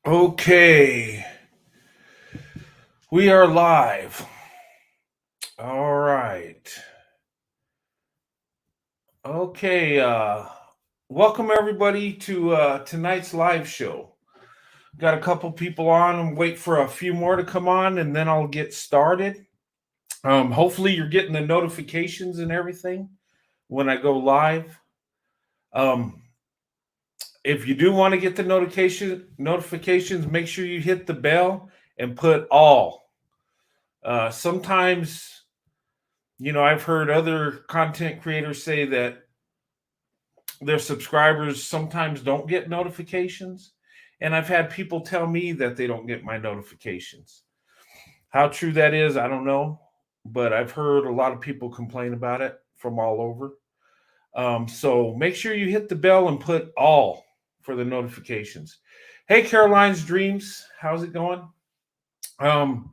Okay, we are live. All right. Okay, welcome everybody to tonight's live show. Got a couple people on and wait for a few more to come on and then I'll get started. Hopefully you're getting the notifications and everything when I go live. Um, if you do want to get the notifications, make sure you hit the bell and put all. Sometimes I've heard other content creators say that their subscribers sometimes don't get notifications. And I've had people tell me that they don't get my notifications. How true that is, I don't know. But I've heard a lot of people complain about it from all over. So make sure you hit the bell and put all for the notifications. Hey, Caroline's Dreams, how's it going? Um,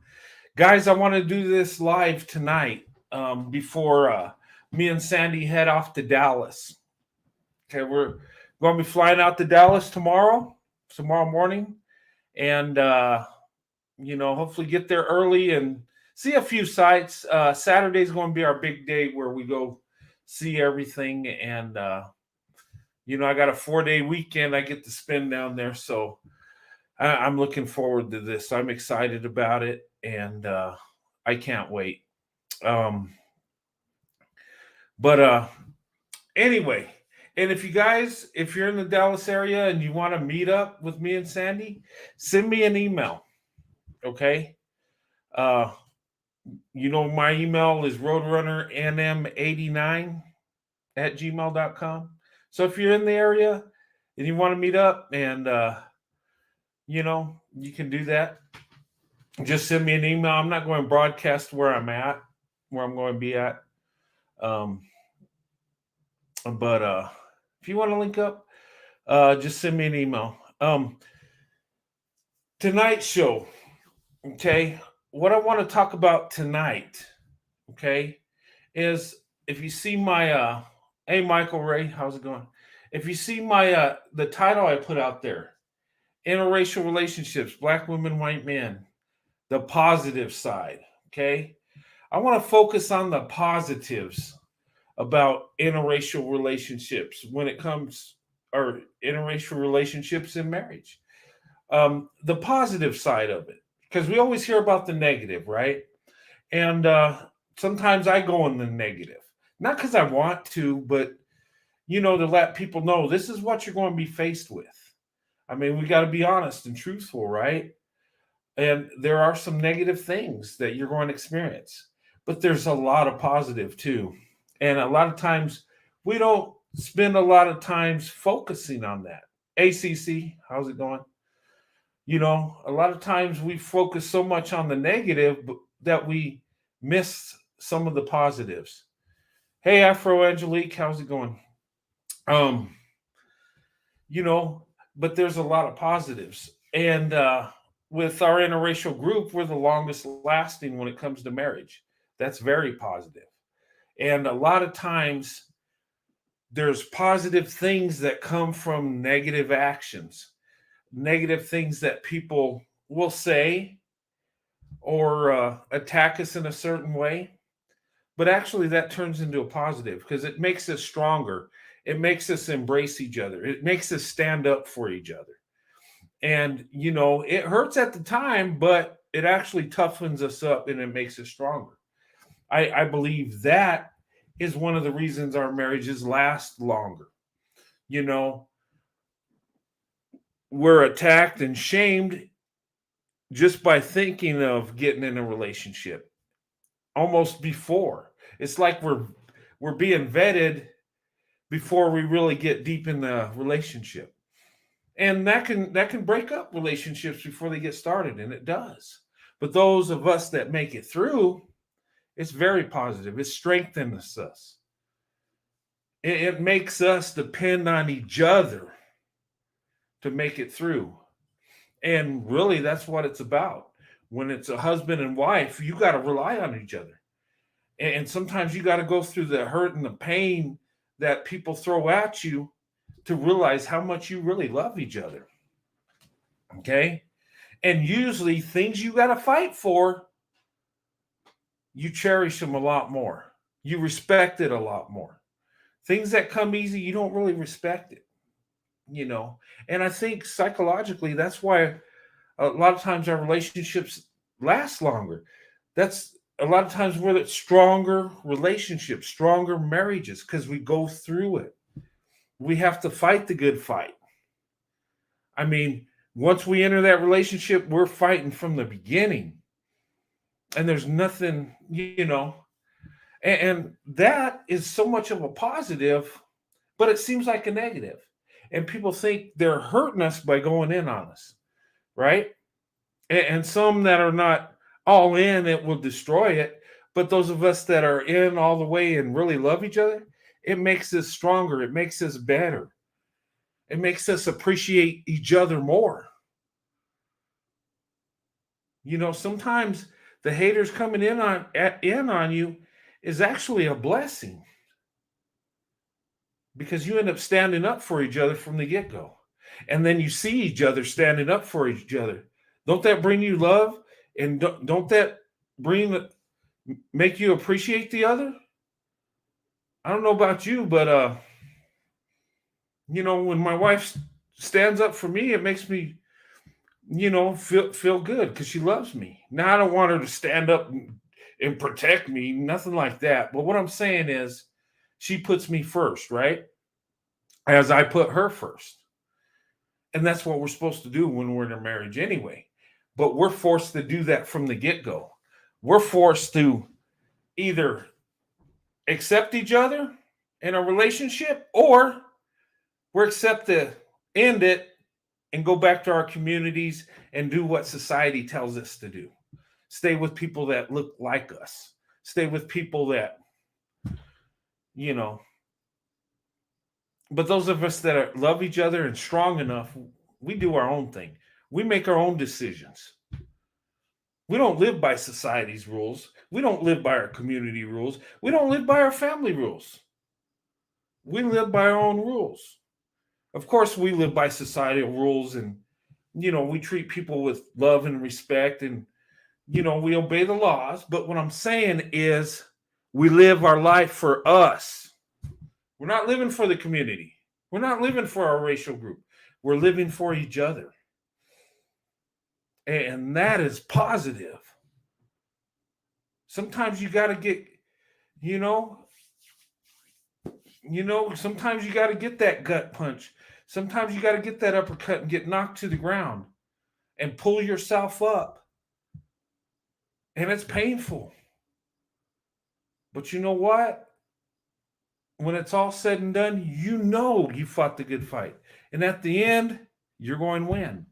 Guys, I want to do this live tonight before me and Sandy head off to Dallas. Okay, we're going to be flying out to Dallas tomorrow morning, and hopefully get there early and see a few sites. Saturday's going to be our big day where we go see everything, and I got a 4-day weekend I get to spend down there, so I'm looking forward to this. I'm excited about it, and I can't wait. Um, but anyway, and if you're in the Dallas area and you want to meet up with me and Sandy, send me an email. Okay. Uh, my email is roadrunnernm89 at gmail.com. So if you're in the area and you want to meet up and, you can do that. Just send me an email. I'm not going to broadcast where I'm going to be at. Um, but if you want to link up, just send me an email. Tonight's show, okay? What I want to talk about tonight, okay, is if you see my hey Michael Ray, how's it going? If you see my the title I put out there, interracial relationships, black women, white men, the positive side, okay? I want to focus on the positives about interracial relationships when it comes or interracial relationships in marriage. The positive side of it, because we always hear about the negative, right? And sometimes I go in the negative, not because I want to, but to let people know this is what you're going to be faced with. I mean, we got to be honest and truthful, right? And there are some negative things that you're going to experience, but there's a lot of positive too. And a lot of times we don't spend a lot of times focusing on that. ACC, how's it going? A lot of times we focus so much on the negative that we miss some of the positives. Hey, Afro Angelique, how's it going? Um, you know, but there's a lot of positives. And with our interracial group, we're the longest lasting when it comes to marriage. That's very positive. And a lot of times there's positive things that come from negative actions, negative things that people will say or attack us in a certain way. But actually, that turns into a positive because it makes us stronger. It makes us embrace each other. It makes us stand up for each other. And, it hurts at the time, but it actually toughens us up and it makes us stronger. I believe that is one of the reasons our marriages last longer. You know, we're attacked and shamed just by thinking of getting in a relationship almost before. It's like we're being vetted before we really get deep in the relationship. And that can break up relationships before they get started, and it does. But those of us that make it through, it's very positive. It strengthens us. It makes us depend on each other to make it through. And really, that's what it's about. When it's a husband and wife, you got to rely on each other. And sometimes you got to go through the hurt and the pain that people throw at you to realize how much you really love each other. Okay. And usually things you got to fight for, you cherish them a lot more. You respect it a lot more. Things that come easy, you don't really respect it, you know. And I think psychologically, that's why a lot of times our relationships last longer. That's a lot of times we're stronger relationships, stronger marriages, because we go through it. We have to fight the good fight. I mean, once we enter that relationship, we're fighting from the beginning, and there's nothing, and that is so much of a positive, but it seems like a negative. And people think they're hurting us by going in on us, right? And some that are not all in, it will destroy it. But those of us that are in all the way and really love each other, it makes us stronger. It makes us better. It makes us appreciate each other more. Sometimes the haters coming in on you is actually a blessing because you end up standing up for each other from the get-go. And then you see each other standing up for each other. Don't that bring you love? And don't that bring make you appreciate the other? I don't know about you, but when my wife stands up for me, it makes me, feel good because she loves me. Now I don't want her to stand up and protect me, nothing like that. But what I'm saying is, she puts me first, right? As I put her first. And that's what we're supposed to do when we're in a marriage anyway. But we're forced to do that from the get go. We're forced to either accept each other in a relationship, or we're accept to end it and go back to our communities and do what society tells us to do. Stay with people that look like us. Stay with people that, you know, but those of us that love each other and strong enough, we do our own thing. We make our own decisions. We don't live by society's rules. We don't live by our community rules. We don't live by our family rules. We live by our own rules. Of course, we live by societal rules, and we treat people with love and respect, and we obey the laws. But what I'm saying is, we live our life for us. We're not living for the community. We're not living for our racial group. We're living for each other. And that is positive. Sometimes you got to get, you know, sometimes you got to get that gut punch. Sometimes you got to get that uppercut and get knocked to the ground and pull yourself up. And it's painful. But you know what? When it's all said and done, you fought the good fight. And at the end, you're going to win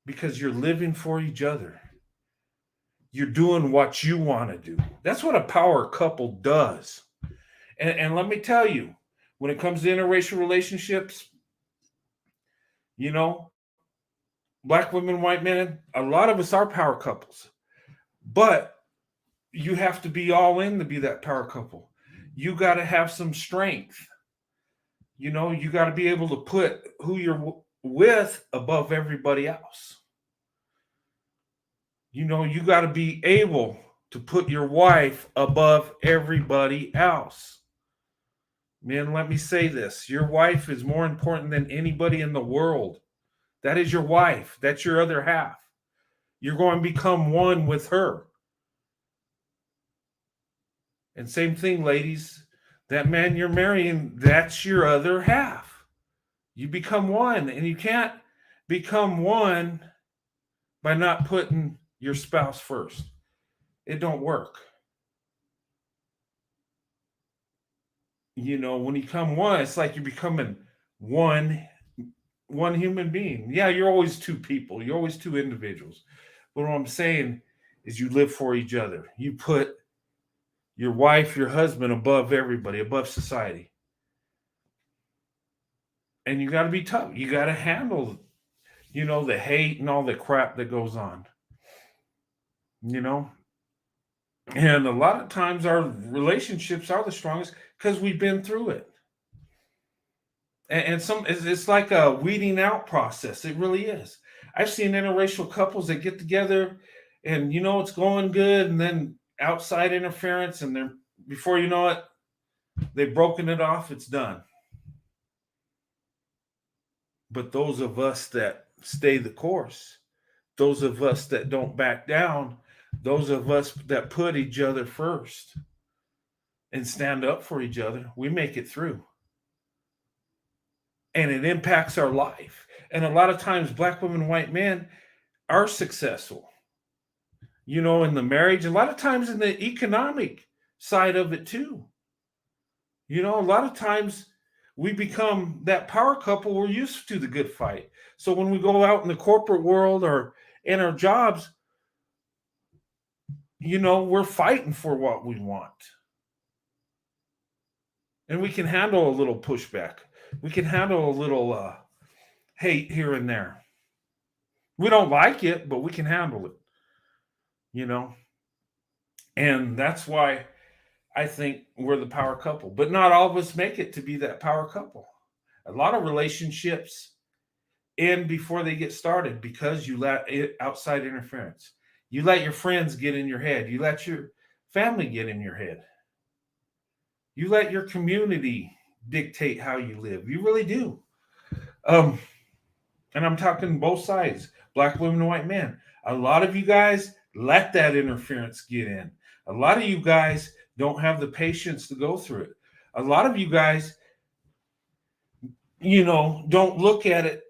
because you're living for each other. You're doing what you want to do. That's what a power couple does. And let me tell you, when it comes to interracial relationships, you know, black women, white men, a lot of us are power couples. But you have to be all in to be that power couple. You got to have some strength. You got to be able to put who you're with above everybody else. You got to be able to put your wife above everybody else. Man, let me say this. Your wife is more important than anybody in the world. That is your wife. That's your other half. You're going to become one with her. And same thing, ladies. That man you're marrying, that's your other half. You become one, and you can't become one by not putting your spouse first. It don't work. When you become one, it's like you're becoming one human being. Yeah, you're always two people. You're always two individuals. But what I'm saying is you live for each other. You put your wife, your husband above everybody, above society. And you got to be tough. You got to handle, the hate and all the crap that goes on. You know, and a lot of times our relationships are the strongest because we've been through it. And some it's like a weeding out process. It really is. I've seen interracial couples that get together, and it's going good, and then outside interference, and they're before you know it, they've broken it off. It's done. But those of us that stay the course, those of us that don't back down, those of us that put each other first and stand up for each other, we make it through. And it impacts our life. And a lot of times, black women, white men are successful, in the marriage, a lot of times in the economic side of it too. A lot of times we become that power couple. We're used to the good fight. So when we go out in the corporate world or in our jobs, we're fighting for what we want. And we can handle a little pushback. We can handle a little hate here and there. We don't like it, but we can handle it, you know? And that's why I think we're the power couple. But not all of us make it to be that power couple. A lot of relationships end before they get started because you let outside interference. You let your friends get in your head. You let your family get in your head. You let your community dictate how you live. You really do. Um, and I'm talking both sides, black women and white men. A lot of you guys let that interference get in. A lot of you guys don't have the patience to go through it. A lot of you guys, don't look at it,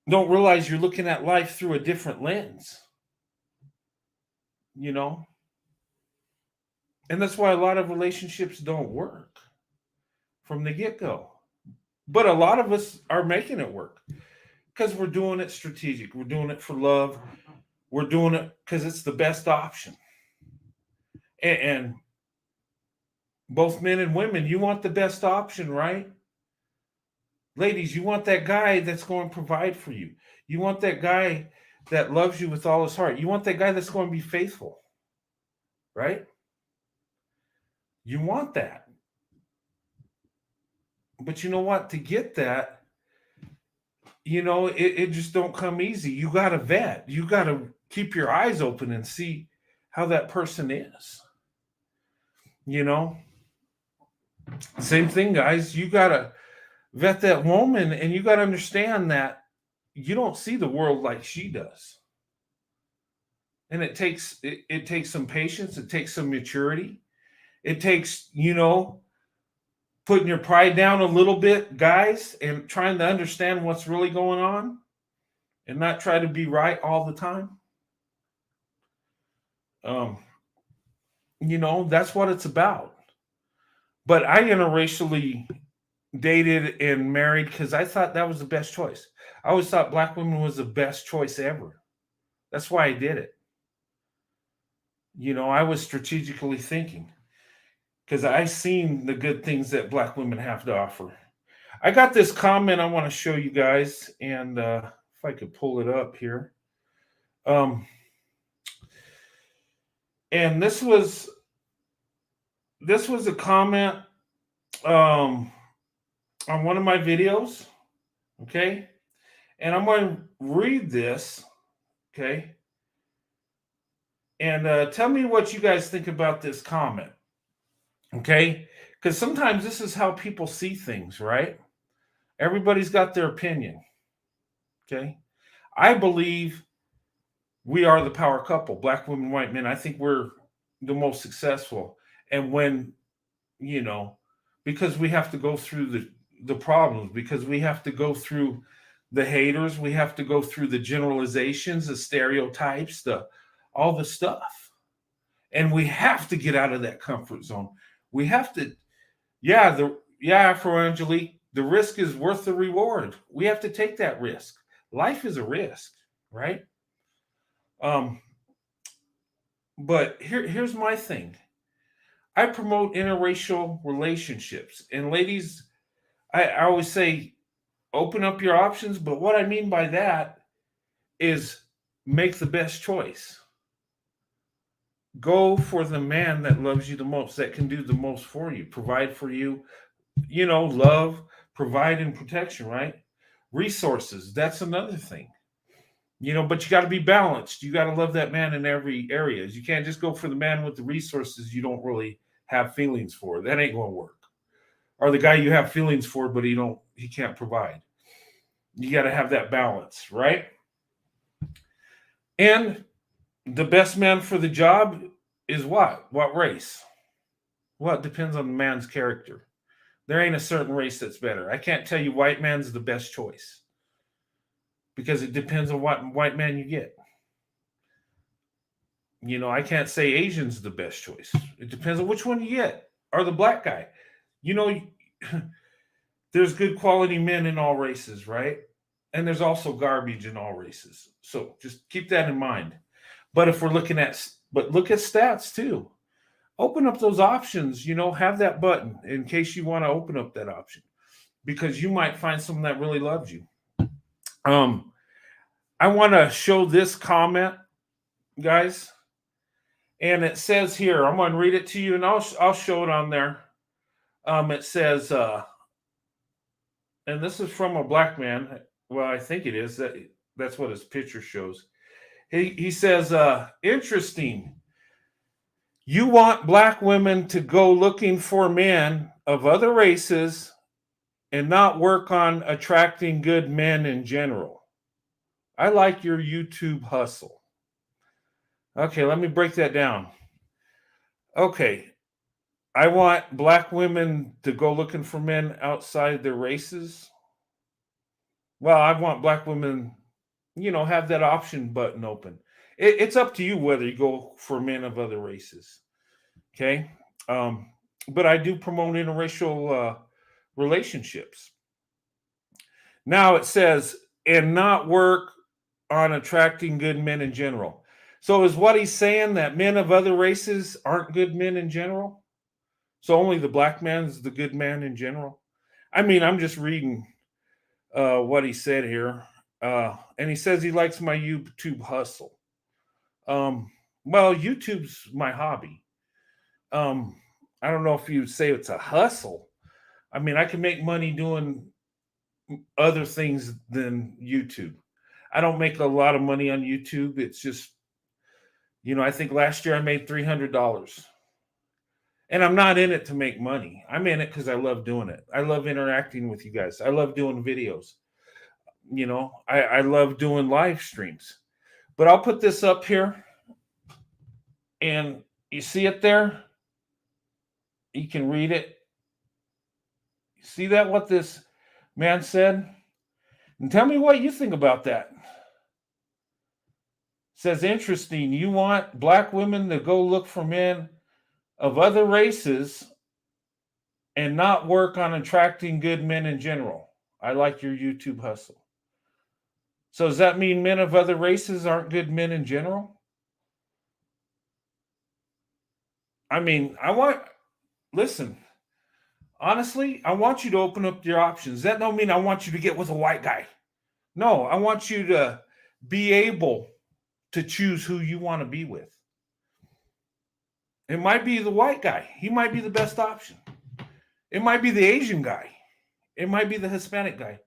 don't realize you're looking at life through a different lens, you know? And that's why a lot of relationships don't work from the get go. But a lot of us are making it work because we're doing it strategic. We're doing it for love. We're doing it because it's the best option. And both men and women, you want the best option, right? Ladies, you want that guy that's going to provide for you. You want that guy that loves you with all his heart. You want that guy that's going to be faithful, right? You want that. But you know what? To get that, it just don't come easy. You got to vet. You got to keep your eyes open and see how that person is. You know, same thing, guys. You got to vet that woman and you got to understand that you don't see the world like she does. And it takes some patience, it takes some maturity. It takes, putting your pride down a little bit, guys, and trying to understand what's really going on and not try to be right all the time. Um, that's what it's about. But I interracially dated and married because I thought that was the best choice. I always thought black women was the best choice ever. That's why I did it. I was strategically thinking because I seen the good things that black women have to offer. I got this comment I want to show you guys, and if I could pull it up here. And this was a comment on one of my videos, okay? And I'm going to read this, okay? And tell me what you guys think about this comment, okay? Because sometimes this is how people see things, right? Everybody's got their opinion, okay? I believe we are the power couple, black women, white men. I think we're the most successful. And when, because we have to go through the problems, because we have to go through the haters, we have to go through the generalizations, the stereotypes, all the stuff. And we have to get out of that comfort zone. We have to, Afro Angelique, the risk is worth the reward. We have to take that risk. Life is a risk, right? But here's my thing. I promote interracial relationships. And ladies, I always say open up your options, but what I mean by that is make the best choice. Go for the man that loves you the most, that can do the most for you, provide for you, love, provide and protection, right? Resources, that's another thing. But you got to be balanced. You got to love that man in every area. You can't just go for the man with the resources you don't really have feelings for. That ain't going to work. Or the guy you have feelings for, but he can't provide. You got to have that balance, right? And the best man for the job is what? What race? Well, it depends on the man's character. There ain't a certain race that's better. I can't tell you white man's the best choice because it depends on what white man you get. I can't say Asian's the best choice. It depends on which one you get. Or the black guy. You know, there's good quality men in all races, right? And there's also garbage in all races. So just keep that in mind. But if we're look at stats too. Open up those options, have that button in case you want to open up that option because you might find someone that really loves you. I want to show this comment, guys. And it says here, I'm going to read it to you and I'll show it on there. It says, and this is from a black man. Well, I think it is. That's what his picture shows. He says, interesting. You want black women to go looking for men of other races and not work on attracting good men in general. I like your YouTube hustle. Okay, let me break that down. Okay, I want black women to go looking for men outside their races. Well, I want black women, have that option button open. It's up to you whether you go for men of other races. Okay. But I do promote interracial relationships. Now it says, and not work on attracting good men in general. So is what he's saying that men of other races aren't good men in general? So only the black man's the good man in general? I mean, I'm just reading what he said here. And he says he likes my YouTube hustle. Well, YouTube's my hobby. I don't know if you say it's a hustle. I mean, I can make money doing other things than YouTube. I don't make a lot of money on YouTube. It's just, I think last year I made $300. And I'm not in it to make money. I'm in it because I love doing it. I love interacting with you guys. I love doing videos. I love doing live streams. But I'll put this up here. And you see it there? You can read it. See that, what this man said? And tell me what you think about that. It says, interesting. You want black women to go look for men of other races and not work on attracting good men in general. I like your YouTube hustle. So does that mean men of other races aren't good men in general? I mean, listen, honestly, I want you to open up your options. That don't mean I want you to get with a white guy. No, I want you to be able to choose who you want to be with. It might be the white guy. He might be the best option. It might be the Asian guy. It might be the Hispanic guy.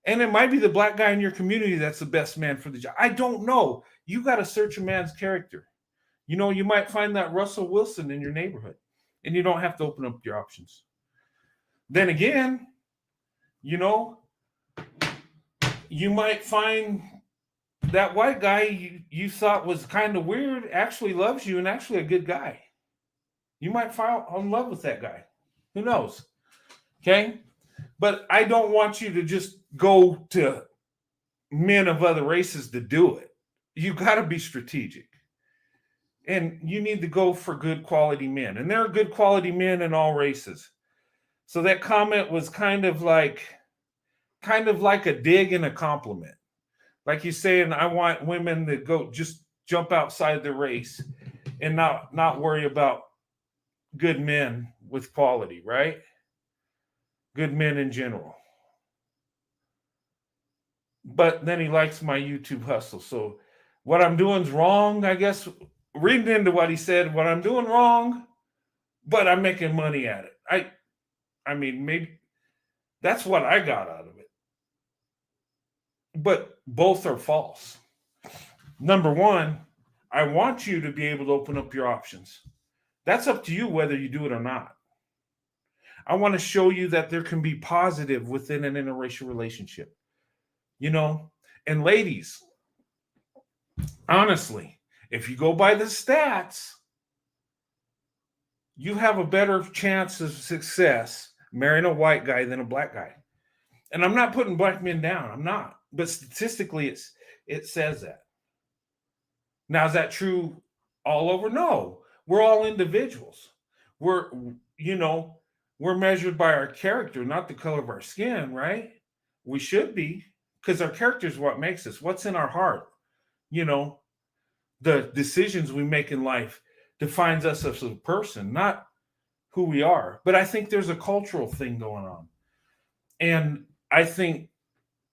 And it might be the black guy in your community that's the best man for the job. I don't know. You got to search a man's character. You might find that Russell Wilson in your neighborhood, and you don't have to open up your options. Then again, you might find that white guy you thought was kind of weird actually loves you and actually a good guy. You might fall in love with that guy. Who knows? Okay? But I don't want you to just go to men of other races to do it. You got to be strategic. And you need to go for good quality men. And there are good quality men in all races. So that comment was kind of like a dig and a compliment. Like you're saying, I want women to go just jump outside the race and not worry about good men with quality, right? Good men in general. But then he likes my YouTube hustle. So what I'm doing is wrong, I guess. Reading into what he said, what I'm doing wrong, but I'm making money at it. I mean, maybe That's what I got out of it. But both are false. Number one, I want you to be able to open up your options. That's up to you whether you do it or not. I want to show you that there can be positive within an interracial relationship, you know? And ladies, honestly, if you go by the stats, you have a better chance of success marrying a white guy than a black guy. And I'm not putting black men down. I'm not. But statistically, it says that. Now, is that true all over? No. We're all individuals. We're, you know, we're measured by our character, not the color of our skin, right? We should be, because our character is what makes us. What's in our heart? You know, the decisions we make in life defines us as a person, not who we are. But I think there's a cultural thing going on. And I think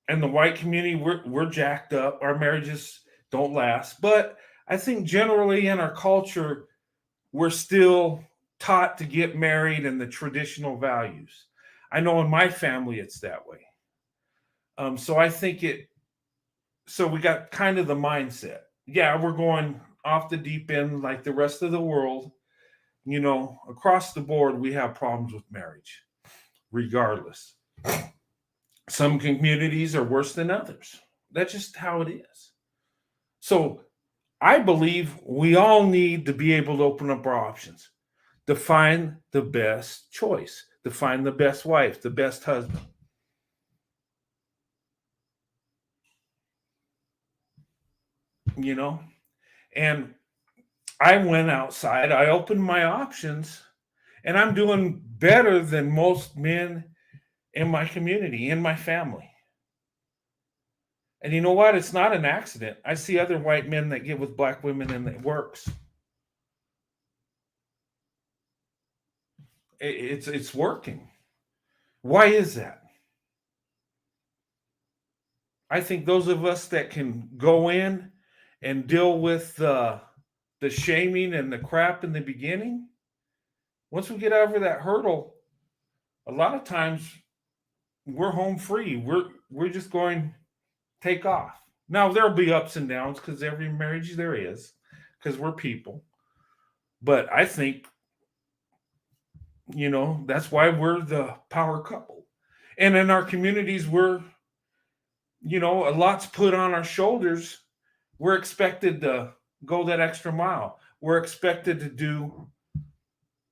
in the white community, we're jacked up. Our marriages don't last. But I think generally in our culture, we're still taught to get married and the traditional values. I know in my family it's that way. So I think so we got kind of the mindset. Yeah, we're going off the deep end like the rest of the world. You know, across the board, we have problems with marriage, regardless. Some communities are worse than others. That's just how it is. So I believe we all need to be able to open up our options, to find the best choice, to find the best wife, the best husband. You know, and I went outside, I opened my options, and I'm doing better than most men in my community, in my family. And you know what? It's not an accident. I see other white men that get with black women and it works. It's working. Why is that? I think those of us that can go in and deal with the shaming and the crap in the beginning, once we get over that hurdle, a lot of times we're home free. We're just going take off. Now there'll be ups and downs because every marriage there is, because we're people. But I think that's why we're the power couple. And in our communities, a lot's put on our shoulders. We're expected to go that extra mile. We're expected to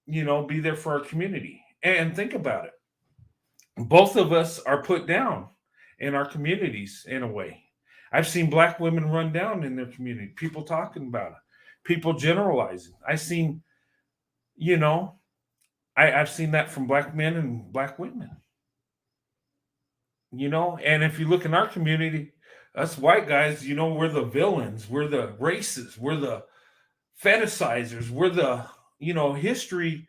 be there for our community. And think about it. Both of us are put down in our communities in a way. I've seen black women run down in their community, people talking about it, people generalizing. You know, I've seen that from black men and black women, and if you look in our community, us white guys, we're the villains, we're the racists, we're the fetishizers, we're the, history.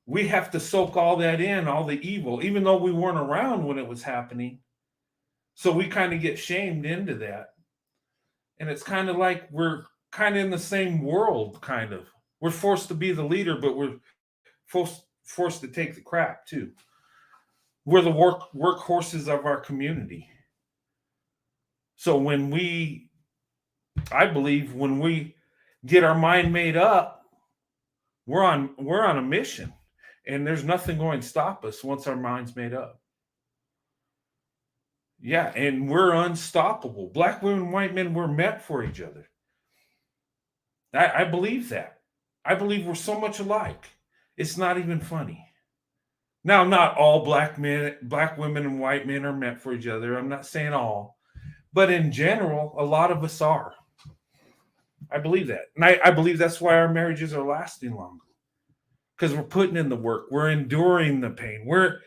We have to soak all that in, all the evil, even though we weren't around when it was happening. So we kind of get shamed into that. And it's kind of like we're kind of in the same world, kind of. We're forced to be the leader, but we're forced to take the crap too. We're the workhorses of our community. So I believe when we get our mind made up, we're on a mission, and there's nothing going to stop us once our mind's made up. Yeah, and we're unstoppable. Black women, white men, we're meant for each other. I believe that. I believe we're so much alike. It's not even funny. Now, not all black women, and white men are meant for each other. I'm not saying all, but in general, a lot of us are. I believe that, and I believe that's why our marriages are lasting longer, because we're putting in the work, we're enduring the pain, we're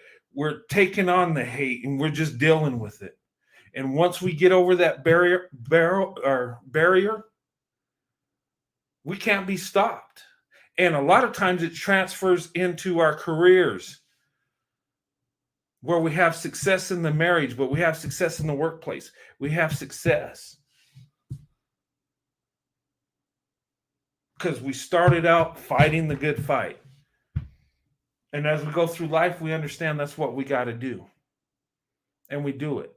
taking on the hate, and we're just dealing with it. And once we get over that barrier, we can't be stopped. And a lot of times it transfers into our careers, where we have success in the marriage, but we have success in the workplace. We have success because we started out fighting the good fight. And as we go through life, we understand that's what we got to do. and we do it.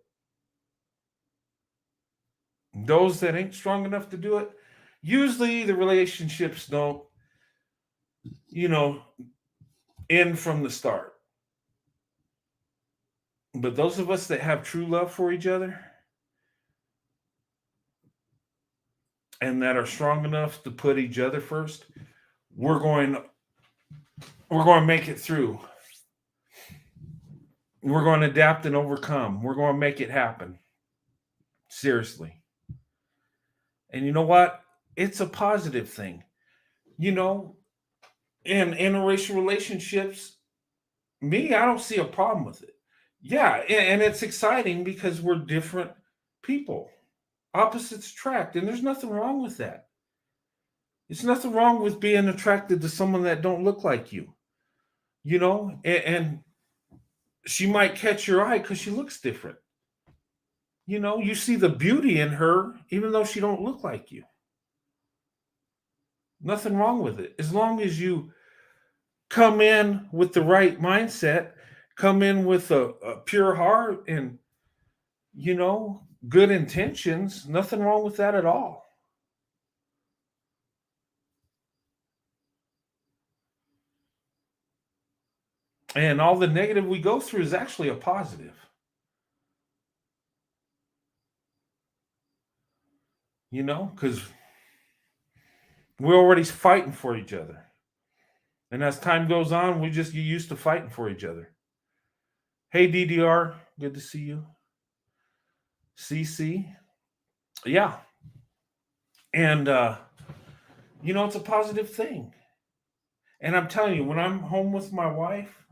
Those that ain't strong enough to do it, usually the relationships don't, you know, end from the start. But those of us that have true love for each other and that are strong enough to put each other first, we're going we're going to make it through. We're going to adapt and overcome. We're going to make it happen. Seriously. And you know what? It's a positive thing. You know, in interracial relationships, me, I don't see a problem with it. Yeah, and it's exciting because we're different people. Opposites attract, and there's nothing wrong with that. There's nothing wrong with being attracted to someone that don't look like you. You know, and she might catch your eye because she looks different. You know, you see the beauty in her, even though she don't look like you. Nothing wrong with it. As long as you come in with the right mindset, come in with a pure heart and, good intentions, nothing wrong with that at all. And all the negative we go through is actually a positive, because we're already fighting for each other. And as time goes on, we just get used to fighting for each other. Hey, DDR, good to see you. CC, yeah. And, it's a positive thing. And I'm telling you, when I'm home with my wife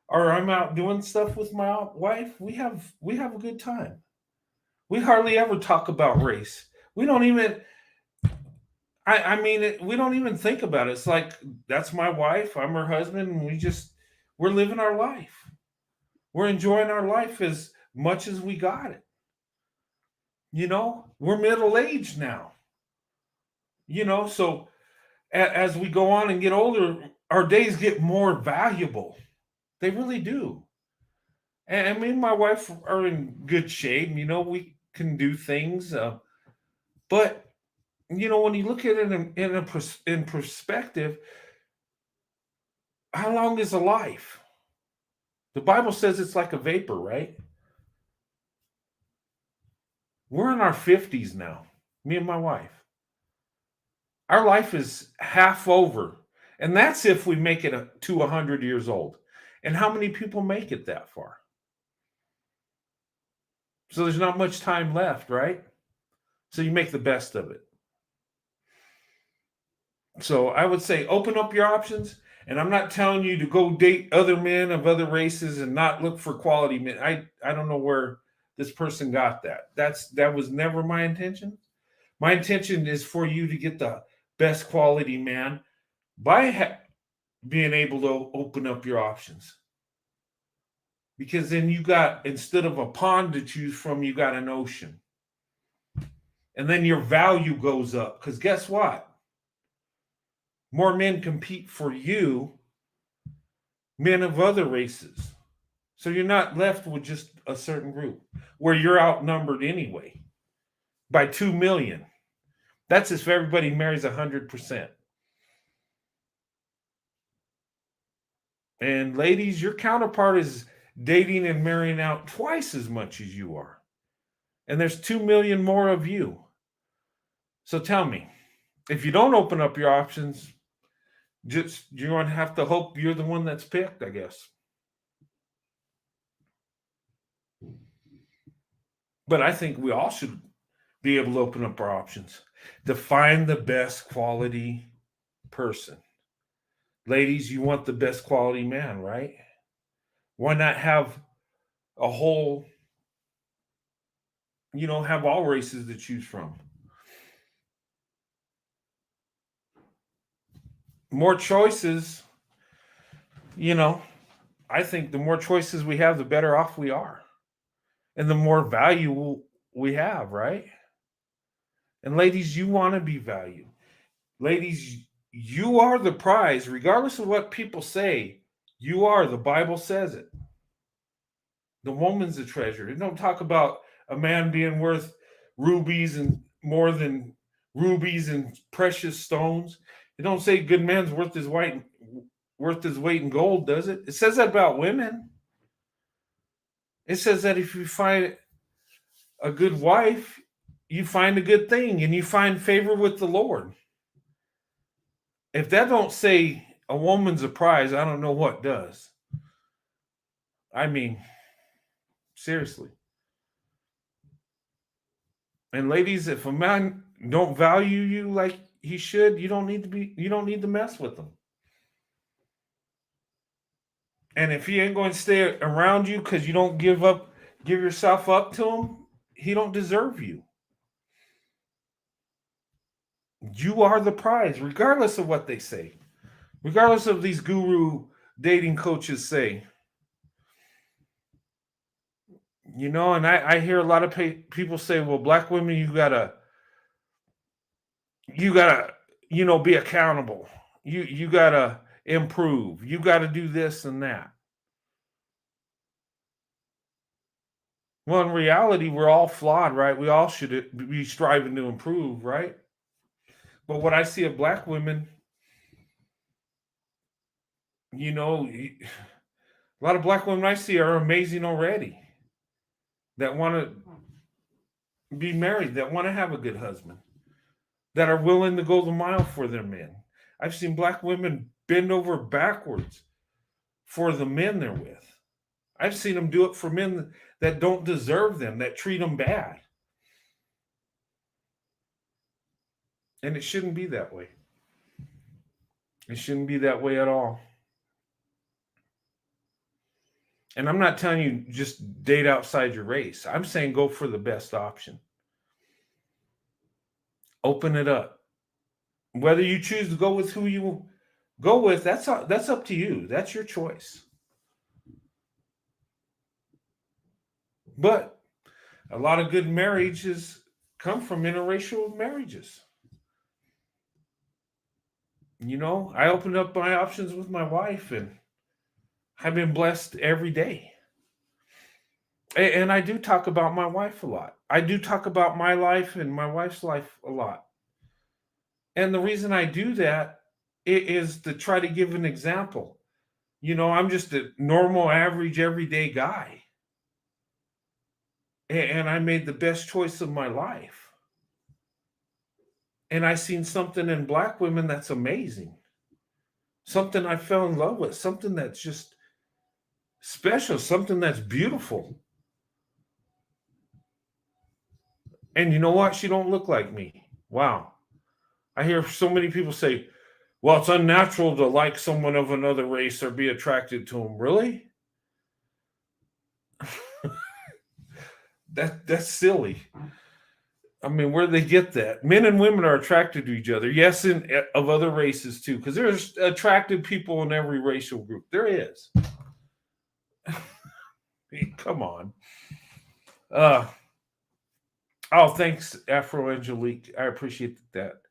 or I'm out doing stuff with my wife, we have a good time. We hardly ever talk about race. We don't even. We don't even think about it. It's like that's my wife. I'm her husband, and we're living our life. We're enjoying our life as much as we got it. We're middle aged now. So as we go on and get older, our days get more valuable. They really do. And me and my wife are in good shape. We can do things. But when you look at it in perspective, how long is a life? The Bible says it's like a vapor, right? We're in our 50s now, me and my wife. Our life is half over. And that's if we make it to 100 years old. And how many people make it that far? So there's not much time left, right? So you make the best of it. So I would say open up your options. And I'm not telling you to go date other men of other races and not look for quality men. I don't know where this person got that. That was never my intention. My intention is for you to get the best quality man by being able to open up your options. Because then instead of a pond to choose from, you got an ocean. And then your value goes up. Because guess what? More men compete for you, men of other races. So you're not left with just a certain group where you're outnumbered anyway by 2 million. That's if everybody marries 100%. And ladies, your counterpart is dating and marrying out twice as much as you are. And there's 2 million more of you. So tell me, if you don't open up your options, you're going to have to hope you're the one that's picked, I guess. But I think we all should be able to open up our options to find the best quality person. Ladies, you want the best quality man, right? Why not have a whole, have all races to choose from? More choices, I think the more choices we have, the better off we are. And the more value we have, right? And ladies, you want to be valued. Ladies, you are the prize, regardless of what people say. You are. The Bible says it. The woman's a treasure. It don't talk about a man being worth rubies and more than rubies and precious stones. It don't say good man's worth his weight in gold, does it? It says that about women. It says that if you find a good wife, you find a good thing and you find favor with the Lord. If that don't say a woman's a prize, I don't know what does. I mean, seriously. And ladies, if a man don't value you like he should, you don't need to mess with him. And if he ain't going to stay around you because you don't give yourself up to him, he don't deserve you. You are the prize, regardless of what they say, regardless of these guru dating coaches say. And I hear a lot of people say, well, black women, you gotta, be accountable. You gotta improve. You gotta do this and that. Well, in reality, we're all flawed, right? We all should be striving to improve, right? But what I see of black women, a lot of black women I see are amazing already, that want to be married, that want to have a good husband, that are willing to go the mile for their men. I've seen black women bend over backwards for the men they're with. I've seen them do it for men that don't deserve them, that treat them bad. And it shouldn't be that way. It shouldn't be that way at all. And I'm not telling you just date outside your race. I'm saying go for the best option. Open it up. Whether you choose to go with who you go with, that's up to you. That's your choice. But a lot of good marriages come from interracial marriages. I opened up my options with my wife and I've been blessed every day. And I do talk about my wife a lot. I do talk about my life and my wife's life a lot. And the reason I do that is to try to give an example. I'm just a normal, average, everyday guy. And I made the best choice of my life. And I seen something in black women that's amazing. Something I fell in love with, something that's just special, something that's beautiful. And you know what? She don't look like me. Wow. I hear so many people say, well, it's unnatural to like someone of another race or be attracted to them. Really? That's silly. I mean, where do they get that? Men and women are attracted to each other. Yes, of other races too, because there's attractive people in every racial group. There is. Come on. Thanks, Afro Angelique. I appreciate that.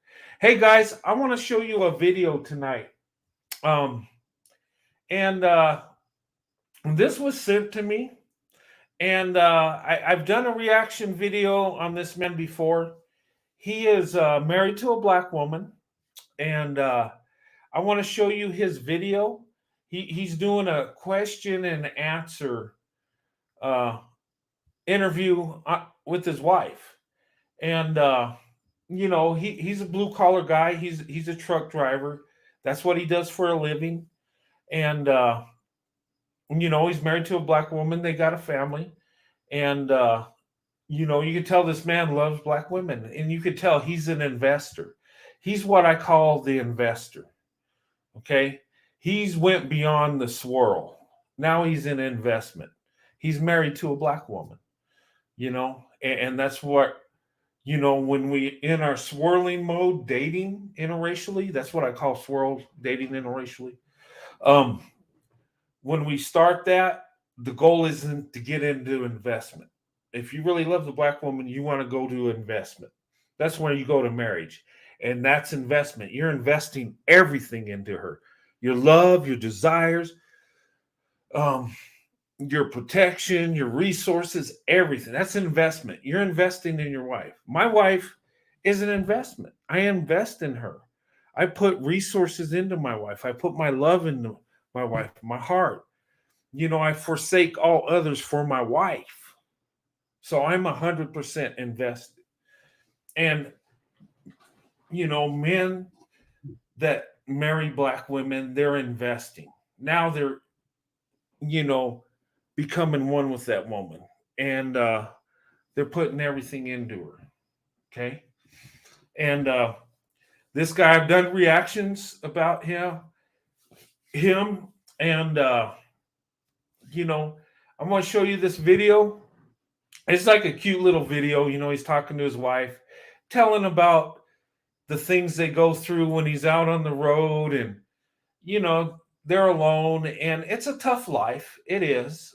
Hey guys, I want to show you a video tonight. And this was sent to me. And I've done a reaction video on this man before. He is married to a black woman. And I want to show you his video. He's doing a question and answer interview with his wife. And, he's a blue collar guy. He's a truck driver. That's what he does for a living. And, he's married to a black woman. They got a family. And, you can tell this man loves black women. And you could tell he's an investor. He's what I call the investor. Okay. He's went beyond the swirl. Now he's in investment. He's married to a black woman, and that's what, when we in our swirling mode, dating interracially, that's what I call swirl dating interracially. When we start that, the goal isn't to get into investment. If you really love the black woman, you want to go to investment. That's where you go to marriage. And that's investment. You're investing everything into her. Your love, your desires, your protection, your resources, everything. That's an investment. You're investing in your wife. My wife is an investment. I invest in her. I put resources into my wife. I put my love into my wife, my heart. I forsake all others for my wife. So I'm 100% invested. And, men that marry Black women, they're investing. Now they're, becoming one with that woman. And they're putting everything into her. Okay. And this guy, I've done reactions about him, and I'm going to show you this video. It's like a cute little video. He's talking to his wife, telling about the things they go through when he's out on the road, and they're alone, and it's a tough life. It is.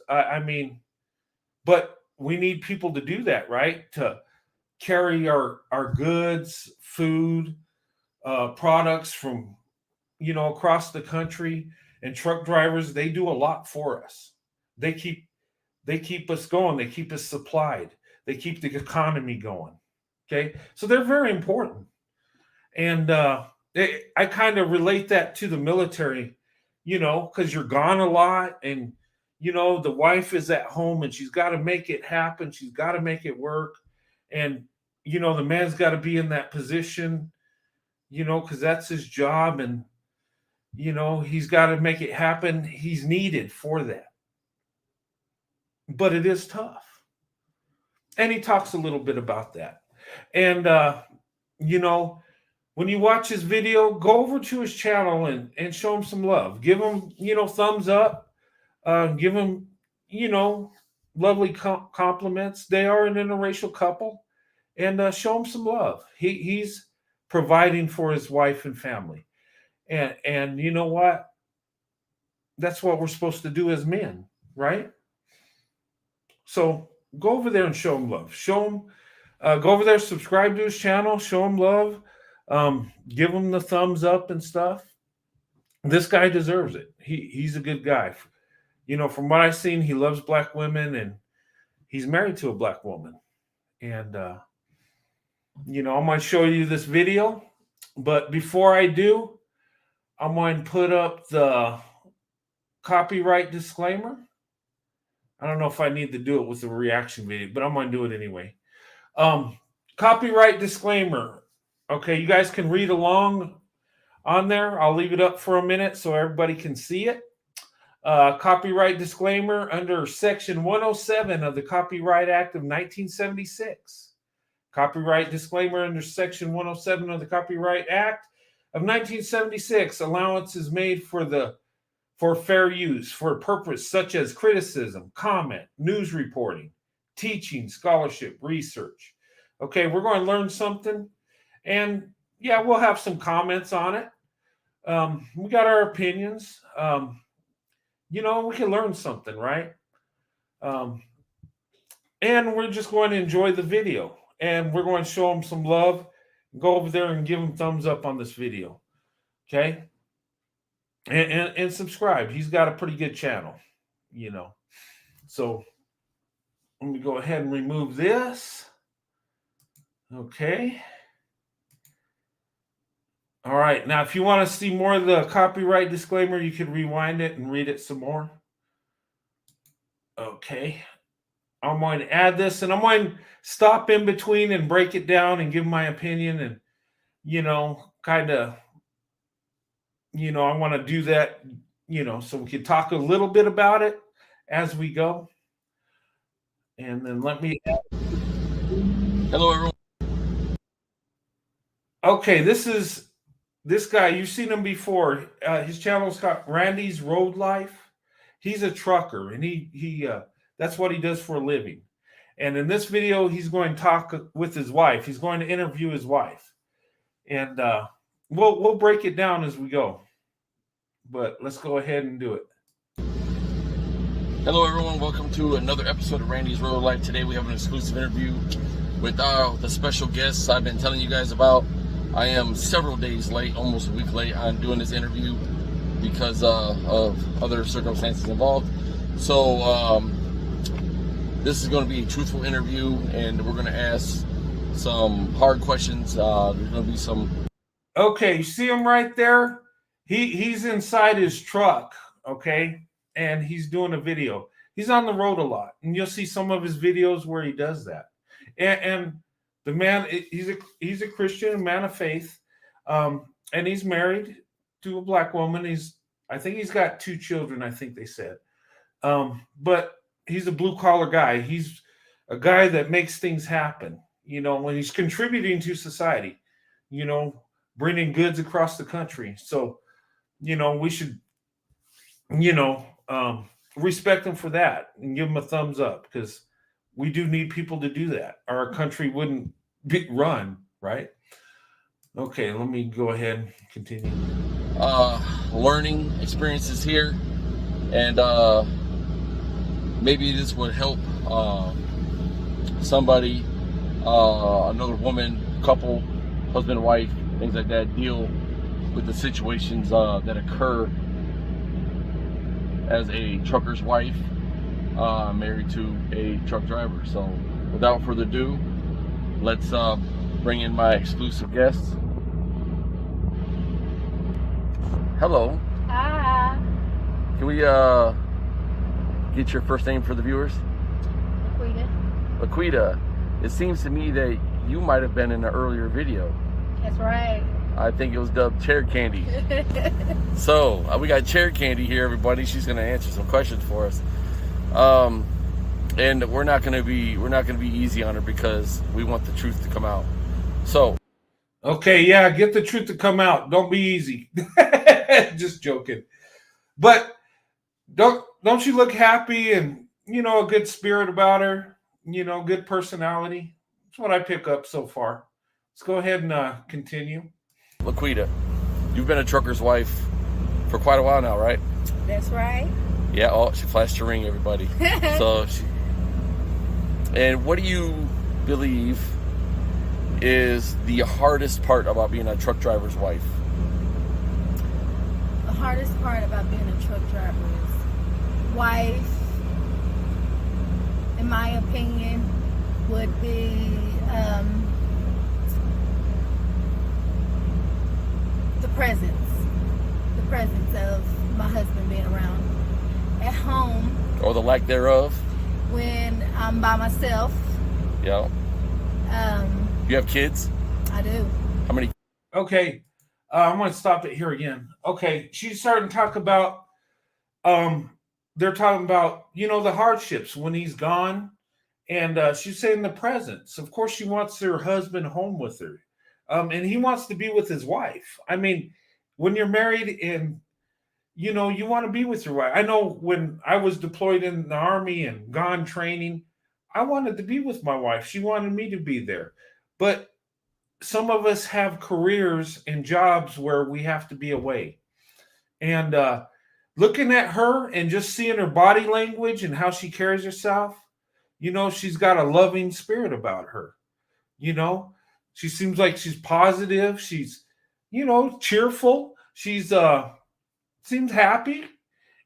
But we need people to do that, right? To carry our goods, food, products from across the country. And truck drivers, they do a lot for us. They keep us going. They keep us supplied. They keep the economy going. Okay, so they're very important. And I kind of relate that to the military, because you're gone a lot, and the wife is at home, and she's got to make it happen. She's got to make it work, and the man's got to be in that position, because that's his job, and he's got to make it happen. He's needed for that. But it is tough. And he talks a little bit about that. And, when you watch his video, go over to his channel and show him some love. Give him, thumbs up. Give him, lovely compliments. They are an interracial couple. And show him some love. He's providing for his wife and family. And you know what? That's what we're supposed to do as men, right? So go over there and show him love. Show him, go over there, subscribe to his channel, show him love, give him the thumbs up and stuff. This guy deserves it. He's a good guy. From what I've seen, he loves Black women, and he's married to a Black woman. And, I'm going to show you this video. But before I do, I'm going to put up the copyright disclaimer. I don't know if I need to do it with the reaction video, but I'm going to do it anyway. Copyright disclaimer. Okay, you guys can read along on there. I'll leave it up for a minute so everybody can see it. Copyright disclaimer under Section 107 of the Copyright Act of 1976. Copyright disclaimer under Section 107 of the Copyright Act of 1976. Allowance is made for fair use for a purpose such as criticism, comment, news reporting, teaching, scholarship, research. Okay, we're going to learn something. And yeah, we'll have some comments on it. We got our opinions. We can learn something, right? And we're just going to enjoy the video. And we're going to show them some love. Go over there and give them thumbs up on this video. Okay? And subscribe. He's got a pretty good channel, So let me go ahead and remove this. Okay. All right. Now, if you want to see more of the copyright disclaimer, you can rewind it and read it some more. Okay. I'm going to add this, and I'm going to stop in between and break it down and give my opinion, and, kind of, I want to do that, so we can talk a little bit about it as we go. And then let me. Hello, everyone. Okay, this guy. You've seen him before. His channel's called Randy's Road Life. He's a trucker, and he that's what he does for a living. And in this video, he's going to talk with his wife. He's going to interview his wife, and we'll break it down as we go. But let's go ahead and do it. Hello, everyone. Welcome to another episode of Randy's Road Life. Today, we have an exclusive interview with the special guests I've been telling you guys about. I am several days late, almost a week late on doing this interview because of other circumstances involved. So this is going to be a truthful interview, and we're going to ask some hard questions. There's going to be some. Okay, you see him right there? He's inside his truck, okay? And he's doing a video. He's on the road a lot, and you'll see some of his videos where he does that. And the man, he's a Christian, a man of faith, and he's married to a black woman. I think he's got 2 children. I think they said, but he's a blue collar guy. He's a guy that makes things happen. When he's contributing to society. Bringing goods across the country. So, we should, respect him for that and give him a thumbs up, because we do need people to do that. Our country wouldn't be run, right? Okay, let me go ahead and continue. Learning experiences here, and maybe this would help somebody, another woman, couple, husband, wife, things like that, deal with the situations that occur as a trucker's wife, married to a truck driver. So without further ado, let's bring in my exclusive guest. Hello. Hi. Can we get your first name for the viewers? Laquita. It seems to me that you might have been in an earlier video. That's right. I think it was dubbed Chair Candy. So we got Chair Candy here, everybody. She's going to answer some questions for us, and we're not going to be easy on her because we want the truth to come out. So, okay, yeah, get the truth to come out. Don't be easy. Just joking. But don't you look happy and a good spirit about her? Good personality. That's what I pick up so far. Let's go ahead and continue. Laquita, you've been a trucker's wife for quite a while now, right? That's right. Yeah. Oh, she flashed her ring, everybody. And what do you believe is the hardest part about being a truck driver's wife? The hardest part about being a truck driver's wife, in my opinion, would be the presence of my husband being around. At home, Or the lack thereof? when I'm by myself. Yeah. You have kids? I do. How many? Okay, I'm going to stop it here again. Okay, she's starting to talk about, they're talking about, the hardships when he's gone. And she's saying the presence. Of course, she wants her husband home with her. And he wants to be with his wife. I mean, when you're married and, you want to be with your wife. I know when I was deployed in the Army and gone training, I wanted to be with my wife. She wanted me to be there. But some of us have careers and jobs where we have to be away. And looking at her and just seeing her body language and how she carries herself, she's got a loving spirit about her. She seems like she's positive. She's, cheerful. She's seems happy.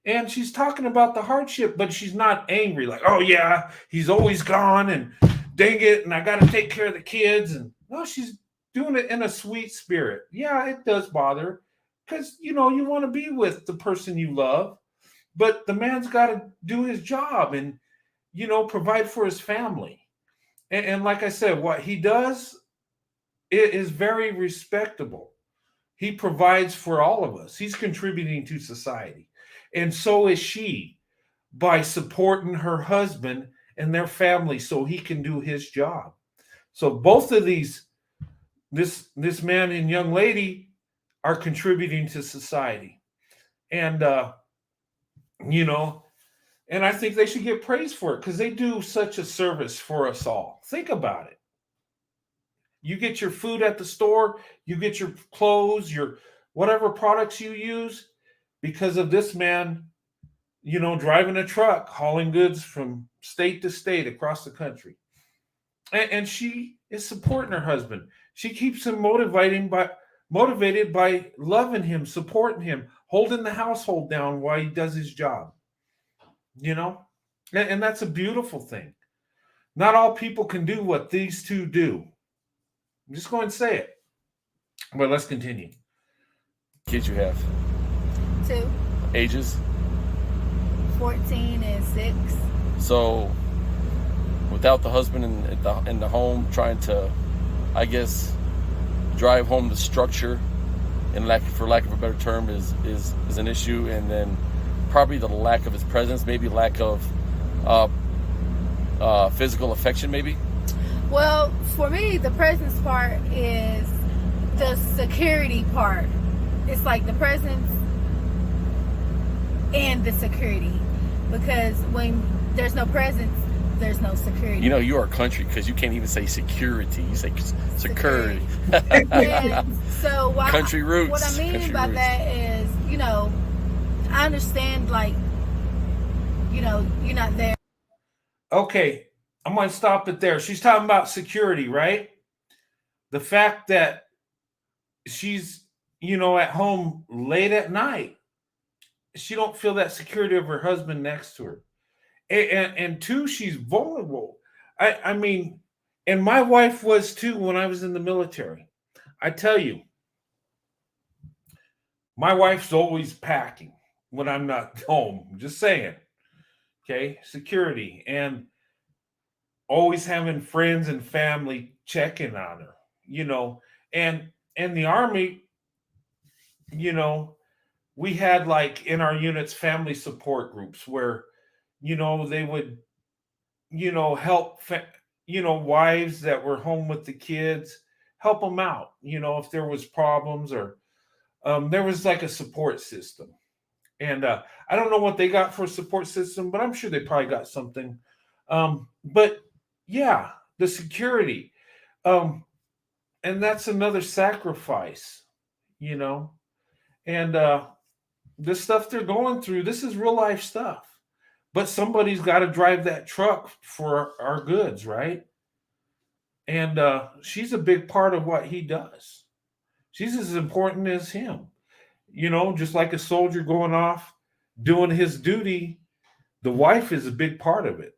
And she's talking about the hardship, but she's not angry. Like, oh yeah, he's always gone and dang it, and I got to take care of the kids. And no, she's doing it in a sweet spirit. Yeah, it does bother because, you want to be with the person you love, but the man's got to do his job and, provide for his family. And like I said, what he does, it is very respectable. He provides for all of us. He's contributing to society. And so is she by supporting her husband and their family so he can do his job. So both of this man and young lady are contributing to society. And, and I think they should get praised for it because they do such a service for us all. Think about it. You get your food at the store, you get your clothes, your whatever products you use because of this man, driving a truck, hauling goods from state to state across the country. And she is supporting her husband. She keeps him motivated by loving him, supporting him, holding the household down while he does his job. you know, and that's a beautiful thing. Not all people can do what these two do. I'm just going to say it. But let's continue. Kids you have? 2, Ages? 14 and 6. So, without the husband in the home, trying to, I guess, drive home the structure, and for lack of a better term, is an issue. And then probably the lack of his presence, maybe lack of physical affection, maybe. Well, for me, the presence part is the security part. It's like the presence and the security, because when there's no presence, there's no security. You know, you are country because you can't even say security. You say security. And so country roots. What I mean country by roots. that is, you know, I understand, like, you know, you're not there. Okay, I'm going to stop it there. She's talking about security, right? The fact that she's, you know, at home late at night, she don't feel that security of her husband next to her. And two, she's vulnerable. I mean, and my wife was too when I was in the military. I tell you, my wife's always packing when I'm not home. I'm just saying. Okay, security, and always having friends and family checking on her, you know. And the Army, you know, we had, like, in our units family support groups where, you know, they would, you know, help you know, wives that were home with the kids, help them out, you know, if there was problems, or there was like a support system. And I don't know what they got for a support system, but I'm sure they probably got something. But yeah, the security. And that's another sacrifice, you know. And this stuff they're going through, this is real life stuff. But somebody's got to drive that truck for our goods, right? And she's a big part of what he does. She's as important as him. You know, just like a soldier going off doing his duty, the wife is a big part of it.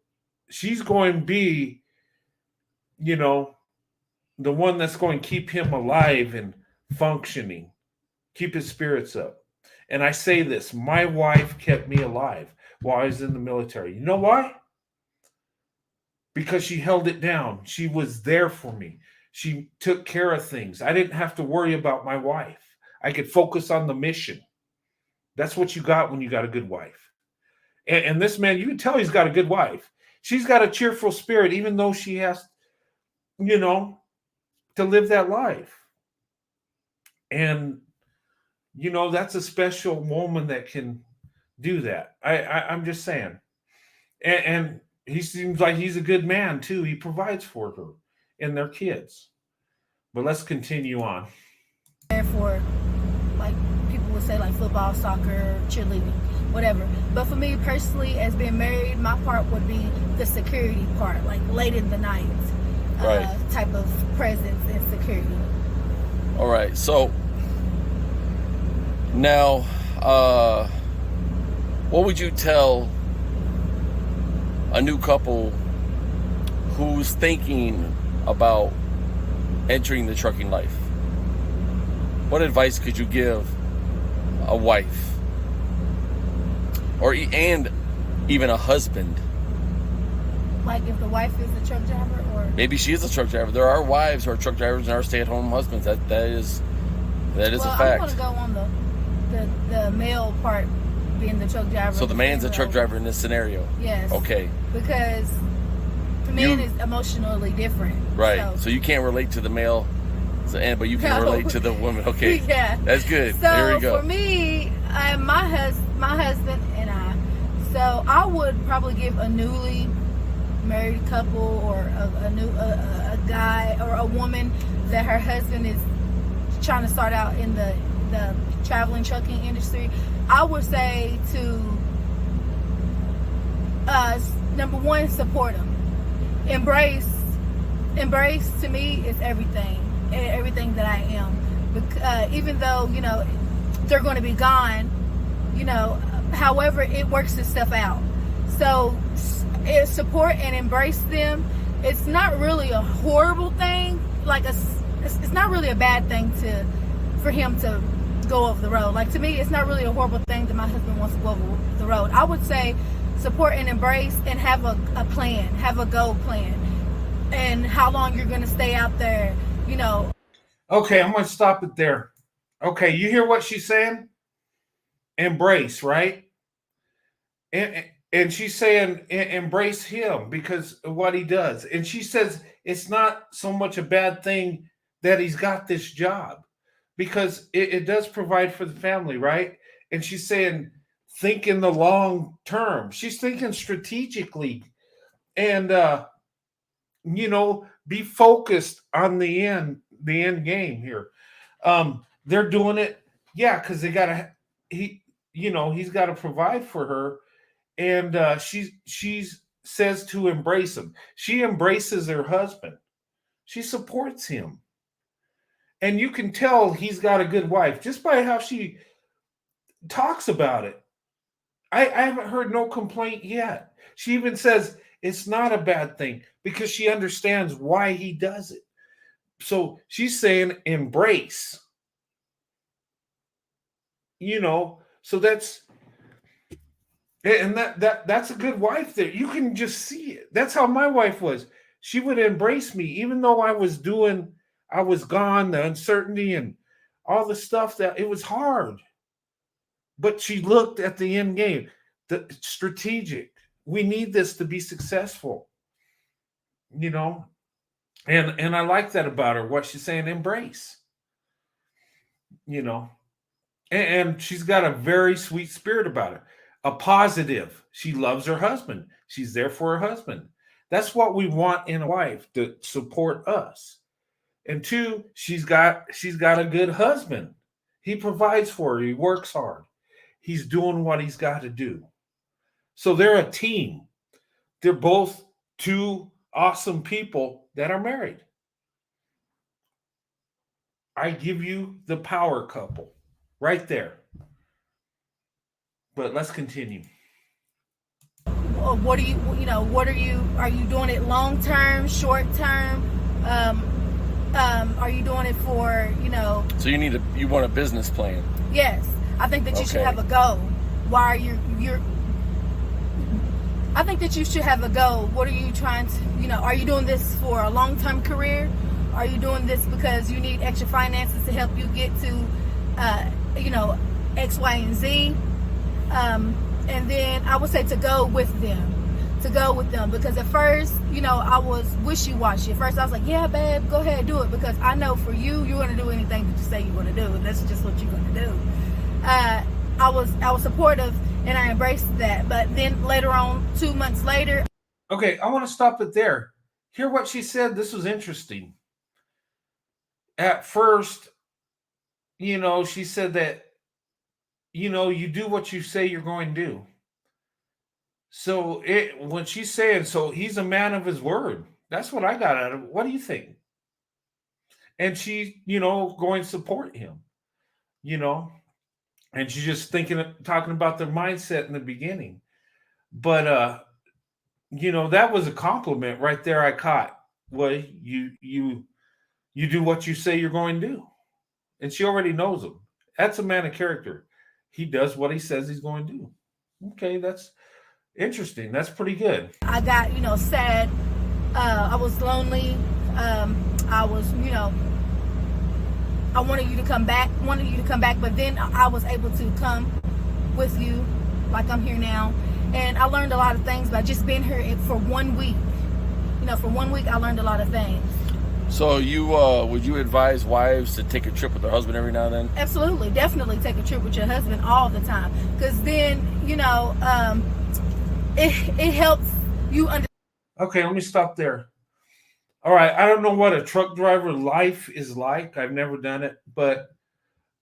She's going to be, you know, the one that's going to keep him alive and functioning, keep his spirits up. And I say this, my wife kept me alive while I was in the military. You know why? Because she held it down. She was there for me. She took care of things. I didn't have to worry about my wife. I could focus on the mission. That's what you got when you got a good wife. And this man, you can tell he's got a good wife. She's got a cheerful spirit, even though she has, you know, to live that life. And, you know, that's a special woman that can do that. I'm just saying. And he seems like he's a good man, too. He provides for her and their kids. But let's continue on. For, like, people would say, like, football, soccer, cheerleading, whatever. But for me personally, as being married, my part would be the security part, like late in the night, Right. Type of presence and security. All right. So now, what would you tell a new couple who's thinking about entering the trucking life? What advice could you give a wife, and even a husband? Like if the wife is a truck driver, or Maybe she is a truck driver. There are wives who are truck drivers and are stay-at-home husbands. That is a fact. I'm going to go on the male part being the truck driver. So the man's a truck driver in this scenario. Yes. Okay. Because the man is emotionally different. Right. So you can't relate to the male, but you can relate to the woman. Okay. Yeah. That's good. So there we go. For me, my husband and I. So I would probably give a newly married couple, or a guy or a woman that her husband is trying to start out in the traveling trucking industry, I would say to number one, support them. Embrace to me is everything that I am. Even though, you know, they're going to be gone, you know, however it works itself out. So support and embrace them. It's not really a horrible thing. Like it's not really a bad thing for him to go over the road. Like, to me, it's not really a horrible thing that my husband wants to go over the road. I would say support and embrace, and have a plan, have a goal plan, and how long you're going to stay out there, Okay, I'm going to stop it there. Okay, you hear what she's saying? Embrace, right? And she's saying embrace him because of what he does. And she says it's not so much a bad thing that he's got this job, because it does provide for the family, right? And she's saying think in the long term. She's thinking strategically, and be focused on the end game here. They're doing it, yeah, because he's got to provide for her, and she says to embrace him. She embraces her husband. She supports him, and you can tell he's got a good wife just by how she talks about it. I haven't heard no complaint yet. She even says it's not a bad thing because she understands why he does it. So she's saying embrace. So that's a good wife there. You can just see it. That's how my wife was. She would embrace me even though I was gone, the uncertainty and all the stuff that it was hard. But she looked at the end game, the strategic. We need this to be successful, And I like that about her, what she's saying, embrace, And she's got a very sweet spirit about her, a positive. She loves her husband. She's there for her husband. That's what we want in a wife, to support us. And two, she's got a good husband. He provides for her. He works hard. He's doing what he's got to do. So they're a team. They're both two awesome people that are married. I give you the power couple right there. But let's continue. What are you doing it long term, short term? Are you doing it for, So you want a business plan? Yes. I think that you should have a goal. Why I think that you should have a goal. What are you trying to, are you doing this for a long-term career? Are you doing this because you need extra finances to help you get to, X, Y, and Z? And then I would say to go with them. Because at first, I was wishy-washy. At first I was like, yeah, babe, go ahead, do it. Because I know for you're going to do anything that you say you're going to do. And that's just what you're going to do. I was supportive and I embraced that. But then later on, 2 months later. Okay, I want to stop it there. Hear what she said. This was interesting. At first, she said that, you do what you say you're going to do. So when she's saying, so he's a man of his word. That's what I got out of it. What do you think? And she, going to support him, and she's just talking about their mindset in the beginning. But, that was a compliment right there. I caught. Well, you do what you say you're going to do. And she already knows him. That's a man of character. He does what he says he's going to do. Okay, that's interesting. That's pretty good. I got, sad. I was lonely. I was, I wanted you to come back, but then I was able to come with you like I'm here now. And I learned a lot of things by just being here for 1 week. For 1 week, I learned a lot of things. So would you advise wives to take a trip with their husband every now and then? Absolutely. Definitely take a trip with your husband all the time. Because then, it helps you understand. Okay, let me stop there. All right, I don't know what a truck driver life is like. I've never done it, but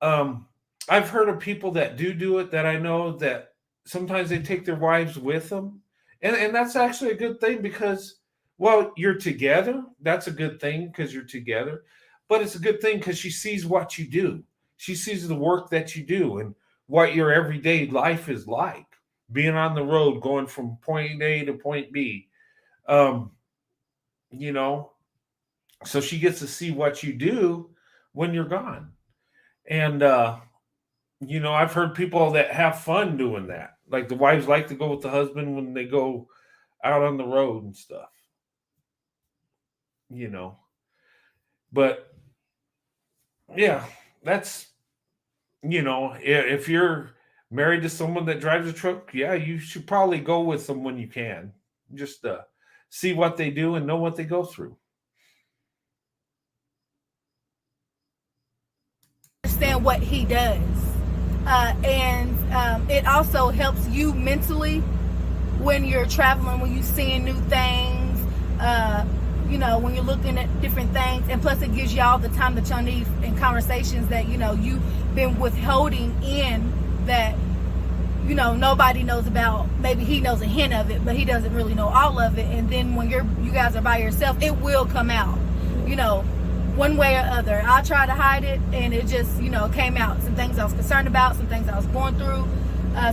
I've heard of people that do it, that I know that sometimes they take their wives with them. And that's actually a good thing because, well, you're together. That's a good thing because you're together. But it's a good thing because she sees what you do. She sees the work that you do and what your everyday life is like. being on the road, going from point A to point B. Um, you know, so she gets to see what you do when you're gone. And I've heard people that have fun doing that. Like the wives like to go with the husband when they go out on the road and stuff, you know. But yeah, that's if you're married to someone that drives a truck, yeah, you should probably go with them when you can. Just see what they do and know what they go through. Understand what he does. And it also helps you mentally when you're traveling, when you're seeing new things, when you're looking at different things. And plus, it gives y'all the time that y'all need in conversations that, you've been withholding in that, nobody knows about. Maybe he knows a hint of it, but he doesn't really know all of it. And then when you guys are by yourself, it will come out, one way or other. I tried to hide it, and it just, came out. Some things I was concerned about, some things I was going through,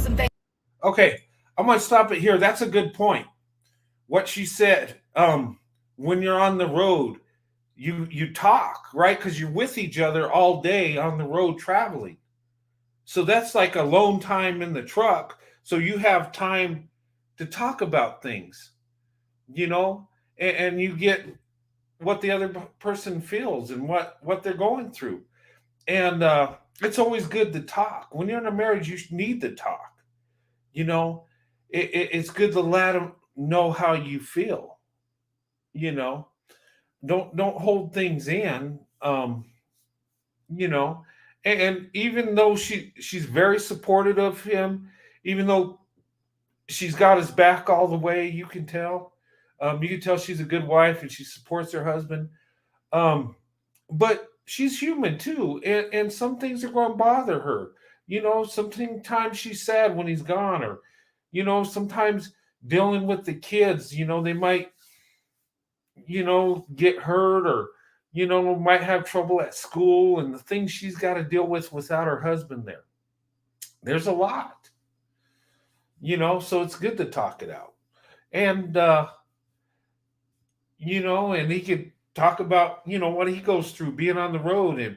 some things. Okay, I'm gonna stop it here. That's a good point. What she said. When you're on the road, you talk, right? Because you're with each other all day on the road traveling. So that's like alone time in the truck. So you have time to talk about things, and you get what the other person feels and what they're going through. And it's always good to talk. When you're in a marriage, you need to talk. It's good to let them know how you feel. Don't hold things in. You know, and even though she's very supportive of him, even though she's got his back all the way, you can tell. You can tell she's a good wife and she supports her husband. But she's human too, and some things are going to bother her. Sometimes she's sad when he's gone, or sometimes dealing with the kids. They might get hurt, or might have trouble at school, and the things she's got to deal with without her husband there. There's a lot, so it's good to talk it out. And and he could talk about what he goes through being on the road. And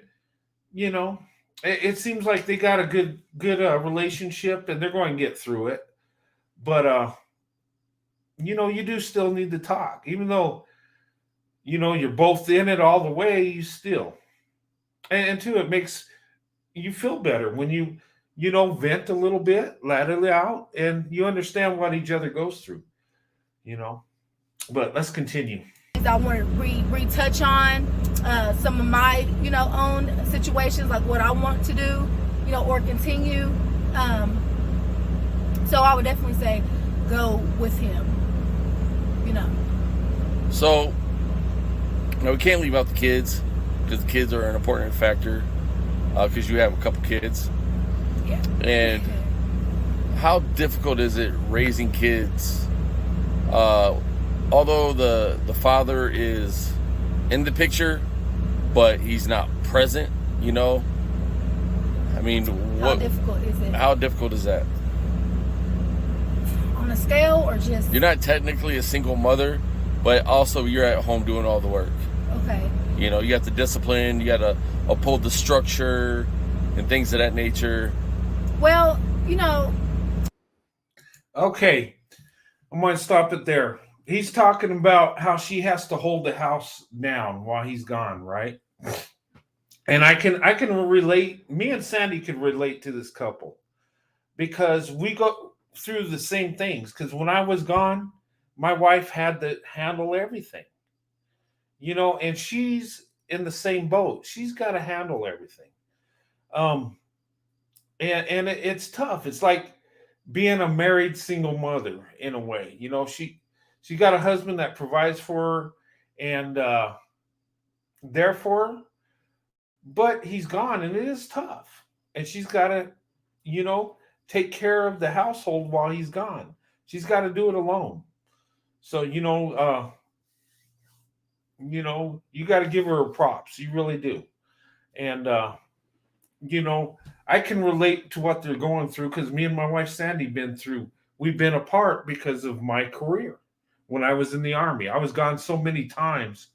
it seems like they got a good relationship, and they're going to get through it. But you do still need to talk, even though you're both in it all the way. You still, and too, it makes you feel better when you vent a little bit, let it out, and you understand what each other goes through. But let's continue. I want to retouch on some of my own situations, like what I want to do, or continue. So I would definitely say go with him. So we can't leave out the kids, because the kids are an important factor, because you have a couple kids. Yeah. And how difficult is it raising kids? Although the father is in the picture, but he's not present, I mean, how difficult is it? How difficult is that? On a scale, or just... You're not technically a single mother, but also you're at home doing all the work. Okay. You got the discipline, you got to uphold the structure and things of that nature. Well, Okay, I'm going to stop it there. He's talking about how she has to hold the house down while he's gone, right? And I can relate. Me and Sandy can relate to this couple, because we go through the same things. Because when I was gone, my wife had to handle everything, and she's in the same boat. She's got to handle everything. And it's tough. It's like being a married single mother in a way. She got a husband that provides for her, and therefore, but he's gone, and it is tough. And she's got to, take care of the household while he's gone. She's got to do it alone. So, you got to give her props. You really do. And, I can relate to what they're going through, because me and my wife Sandy been through we've been apart because of my career. When I was in the Army, I was gone so many times,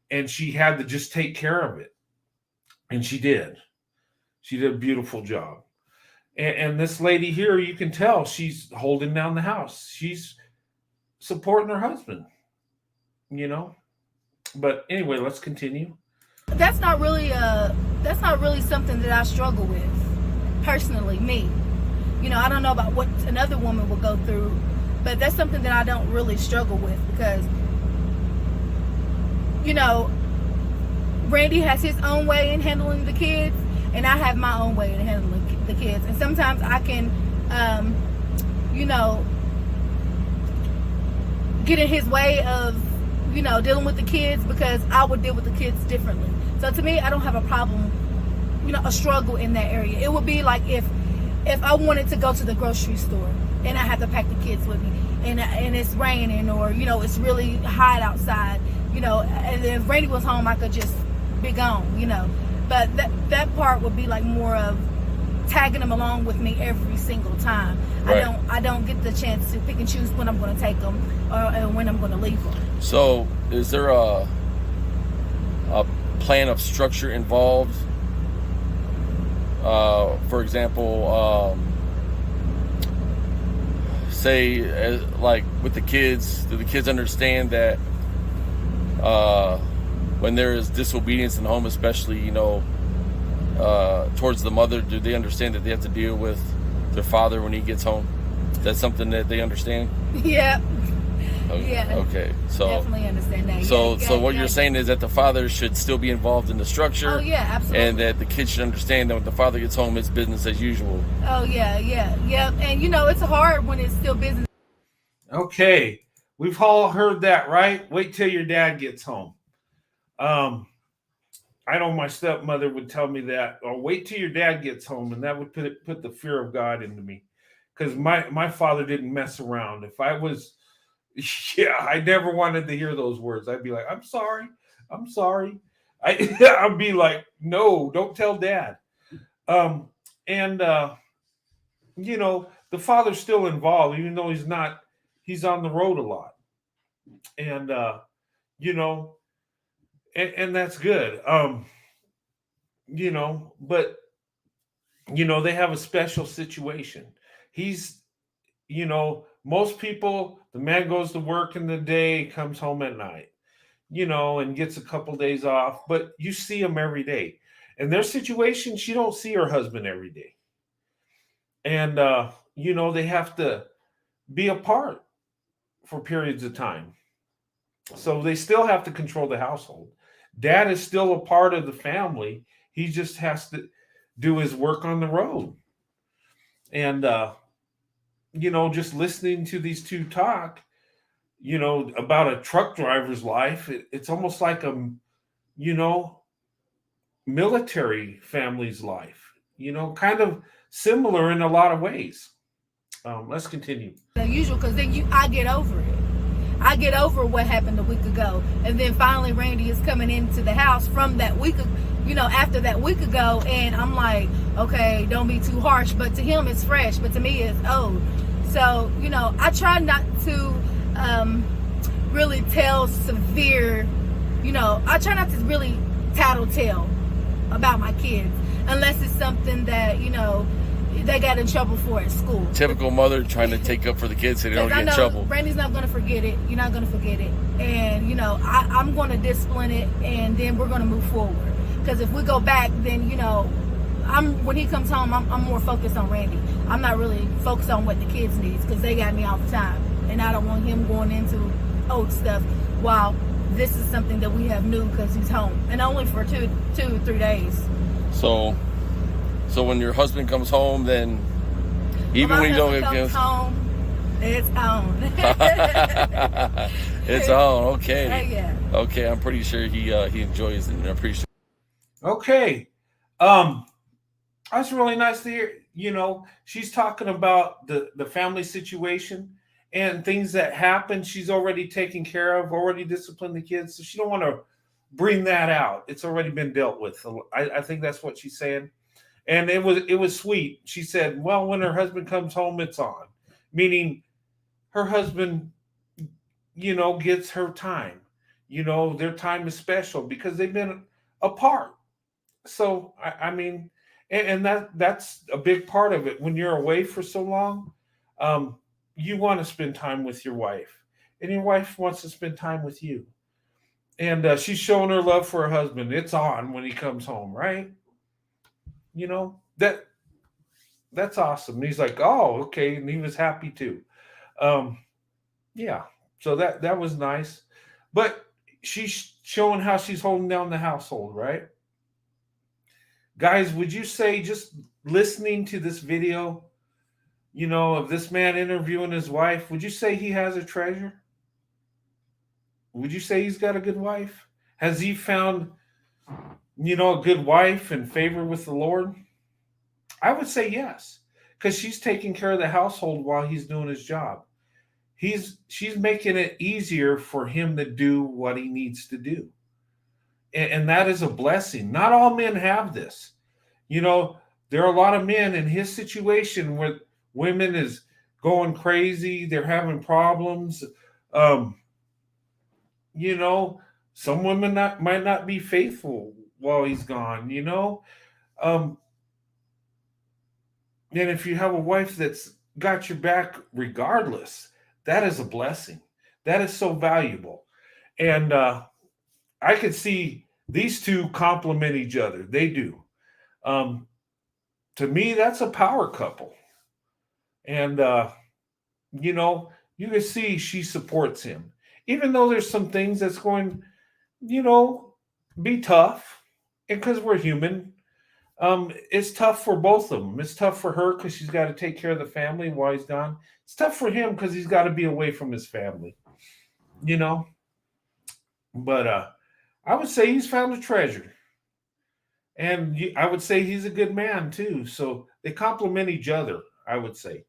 and she had to just take care of it. And she did. She did a beautiful job. And this lady here, you can tell she's holding down the house. She's supporting her husband, you know. But anyway, let's continue. That's not really something that I struggle with personally, me. I don't know about what another woman will go through, but that's something that I don't really struggle with because Randy has his own way in handling the kids, and I have my own way in handling the kids. And sometimes I can get in his way of dealing with the kids because I would deal with the kids differently. So to me, I don't have a problem, a struggle in that area. It would be like if I wanted to go to the grocery store and I have to pack the kids with me, and it's raining, or it's really hot outside, and if Randy was home, I could just be gone, But that part would be like more of tagging them along with me every single time. Right. I don't get the chance to pick and choose when I'm going to take them and when I'm going to leave them. So, is there a plan of structure involved? For example, say like with the kids, do the kids understand that when there is disobedience in the home, especially towards the mother, do they understand that they have to deal with their father when he gets home? Is that something that they understand? Yeah. Okay. Yeah. Okay. So definitely understand that. So what you're saying is that the father should still be involved in the structure. Oh yeah, absolutely. And that the kids should understand that when the father gets home, it's business as usual. Oh yeah. And it's hard when it's still business. Okay, we've all heard that, right? Wait till your dad gets home. I know my stepmother would tell me that, or wait till your dad gets home, and that would put the fear of God into me, because my father didn't mess around. If I was, I never wanted to hear those words. I'd be like, I'm sorry. I'd be like, no, don't tell dad. And the father's still involved, even though he's not. He's on the road a lot, and and that's good. But they have a special situation. He's, most people, the man goes to work in the day, comes home at night, and gets a couple days off, but you see him every day. And their situation, she don't see her husband every day. And they have to be apart for periods of time. So they still have to control the household. Dad is still a part of the family. He just has to do his work on the road. And, just listening to these two talk, about a truck driver's life, it's almost like a, military family's life, kind of similar in a lot of ways. Let's continue. Usual, because then I get over it. I get over what happened a week ago, and then finally Randy is coming into the house from that week, after that week ago, and I'm like, okay, don't be too harsh. But to him, it's fresh, but to me, it's old. So I try not to really tell severe. I try not to really tattletale about my kids unless it's something that they got in trouble for at school. Typical mother trying to take up for the kids so they don't get in trouble. Randy's not going to forget it. You're not going to forget it. And, I'm going to discipline it, and then we're going to move forward. Because if we go back, then, when he comes home, I'm more focused on Randy. I'm not really focused on what the kids need, because they got me all the time. And I don't want him going into old stuff while this is something that we have new because he's home. And only for 2 or 3 days. So when your husband comes home, then even when you don't get home, it's on. It's on. Okay. Yeah. Okay, I'm pretty sure he enjoys it. I'm pretty sure. Okay. That's really nice to hear. She's talking about the family situation and things that happen. She's already taken care of, already disciplined the kids, so she don't want to bring that out. It's already been dealt with. I think that's what she's saying. And it was sweet. She said, well, when her husband comes home, it's on. meaning her husband, gets her time. Their time is special because they've been apart. So I mean, and that's a big part of it. When you're away for so long, um, you want to spend time with your wife, and your wife wants to spend time with you. And she's showing her love for her husband. It's on when he comes home, right? That's awesome. And he's like, oh, okay, and he was happy too. Um, yeah, so that was nice, but she's showing how she's holding down the household, right? Guys, would you say, just listening to this video, of this man interviewing his wife, would you say he has a treasure? Would you say he's got a good wife? Has he found, a good wife and favor with the Lord? I would say yes, because she's taking care of the household while he's doing his job. She's making it easier for him to do what he needs to do. And that is a blessing. Not all men have this. There are a lot of men in his situation where women is going crazy, they're having problems. Some women might not be faithful while he's gone. And if you have a wife that's got your back regardless, that is a blessing. That is so valuable. And I could see these two complement each other. They do. To me, that's a power couple. And, you can see she supports him. Even though there's some things that's going, be tough. And because we're human, it's tough for both of them. It's tough for her because she's got to take care of the family while he's gone. It's tough for him because he's got to be away from his family, But I would say he's found a treasure. And I would say he's a good man too. So they complement each other, I would say,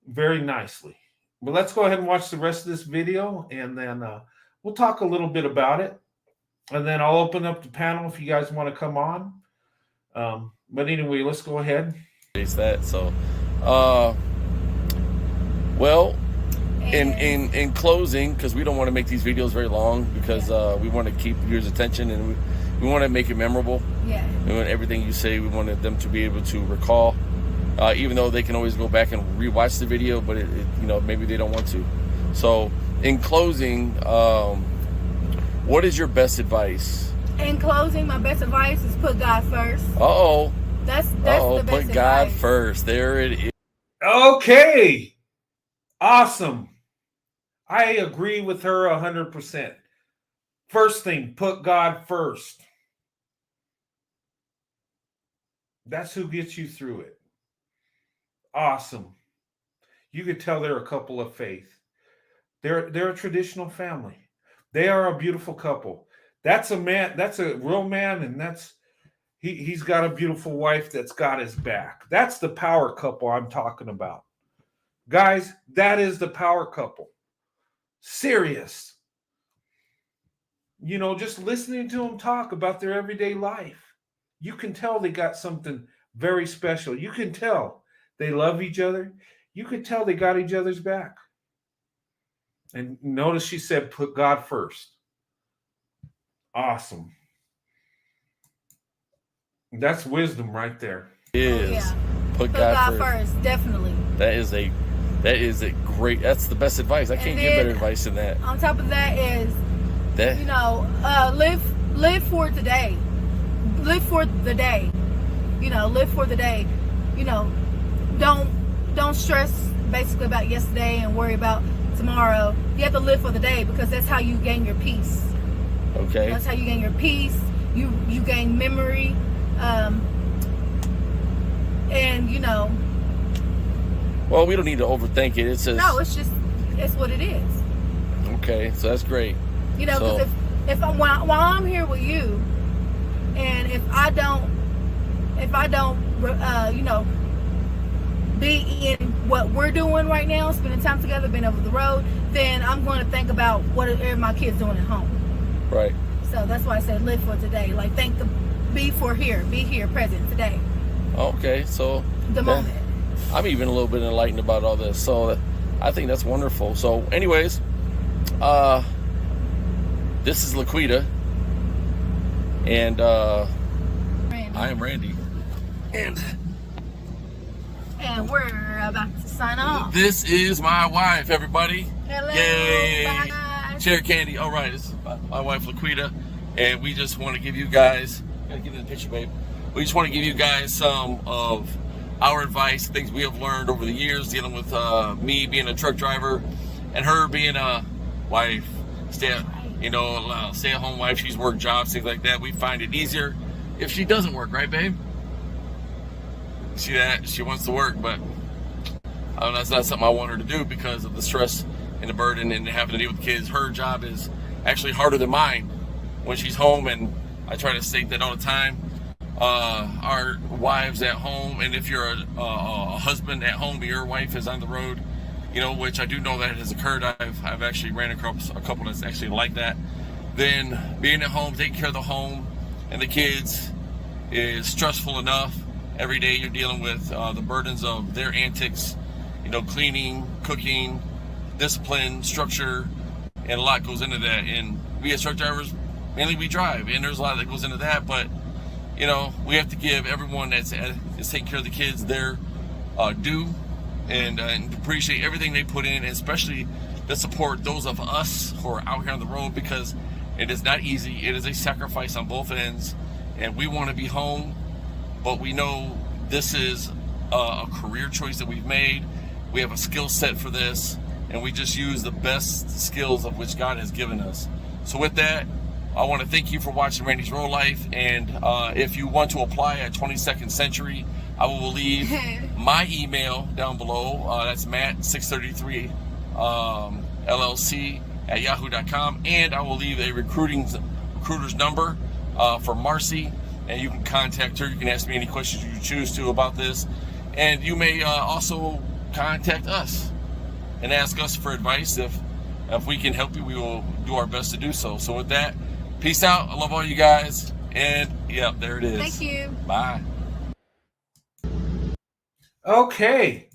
very nicely. But let's go ahead and watch the rest of this video, and then we'll talk a little bit about it. And then I'll open up the panel if you guys want to come on. But anyway, let's go ahead. It's that. So, well, in closing, because we don't want to make these videos very long, because we want to keep viewers' attention, and we want to make it memorable. Yeah. We want everything you say, we wanted them to be able to recall, even though they can always go back and rewatch the video, but maybe they don't want to. So, in closing, what is your best advice? In closing, my best advice is put God first. Uh-oh. That's the best put God advice. first. There it is. Okay. Awesome. I agree with her 100%. First thing, put God first. That's who gets you through it. Awesome. You could tell they're a couple of faith. They're a traditional family. They are a beautiful couple. That's a man. That's a real man, and he's got a beautiful wife that's got his back. That's the power couple I'm talking about. Guys, that is the power couple. Serious. Just listening to them talk about their everyday life, you can tell they got something very special. You can tell they love each other. You can tell they got each other's back. And notice she said, put God first. Awesome. That's wisdom right there. Put God first. Definitely. That is a great, that's the best advice. I can't give better advice than that. On top of that is, live for today. Live for the day. Live for the day. Don't stress basically about yesterday and worry about tomorrow. You have to live for the day, because that's how you gain your peace. Okay. That's how you gain your peace. You gain memory. Well, we don't need to overthink it. It's what it is. Okay, so that's great. Because while I'm here with you, and if I don't be in what we're doing right now, spending time together, being over the road, then I'm going to think about what are my kids doing at home. Right. So that's why I said live for today. Like, be here, present today. Okay, so the moment. I'm even a little bit enlightened about all this. So I think that's wonderful. So anyways, this is Laquita, and I am Randy, and we're about to sign off. this is my wife, everybody. Hello. Yay. Bye. Share candy. All right, this is my wife Laquita, and we just want to give you guys, gotta get in the picture, babe. We just want to give you guys some of our advice, things we have learned over the years dealing with me being a truck driver and her being a wife, stay-at-home wife. She's worked jobs, things like that. We find it easier if she doesn't work, right, babe? See that? She wants to work, but that's not something I want her to do because of the stress and the burden and having to deal with kids. Her job is actually harder than mine when she's home, and I try to state that all the time. Our wives at home, and if you're a husband at home, your wife is on the road, which I do know that has occurred. I've actually ran across a couple that's actually like that. Then being at home, taking care of the home and the kids is stressful enough. Every day you're dealing with the burdens of their antics, cleaning, cooking, discipline, structure, and a lot goes into that. And we as truck drivers, mainly we drive, and there's a lot that goes into that, but we have to give everyone that's taking care of the kids their due, and appreciate everything they put in, and especially to support those of us who are out here on the road, because it is not easy. It is a sacrifice on both ends, and we want to be home, but we know this is a career choice that we've made. We have a skill set for this, and we just use the best skills of which God has given us. So with that, I want to thank you for watching Randy's Road Life, and if you want to apply at 22nd Century, I will leave my email down below. That's Matt633 LLC at yahoo.com, and I will leave a recruiter's number for Marcy, and you can contact her. You can ask me any questions you choose to about this, and you may also contact us and ask us for advice. If we can help you, we will do our best to do so. So with that, peace out. I love all you guys. And yeah, there it is. Thank you. Bye. Okay.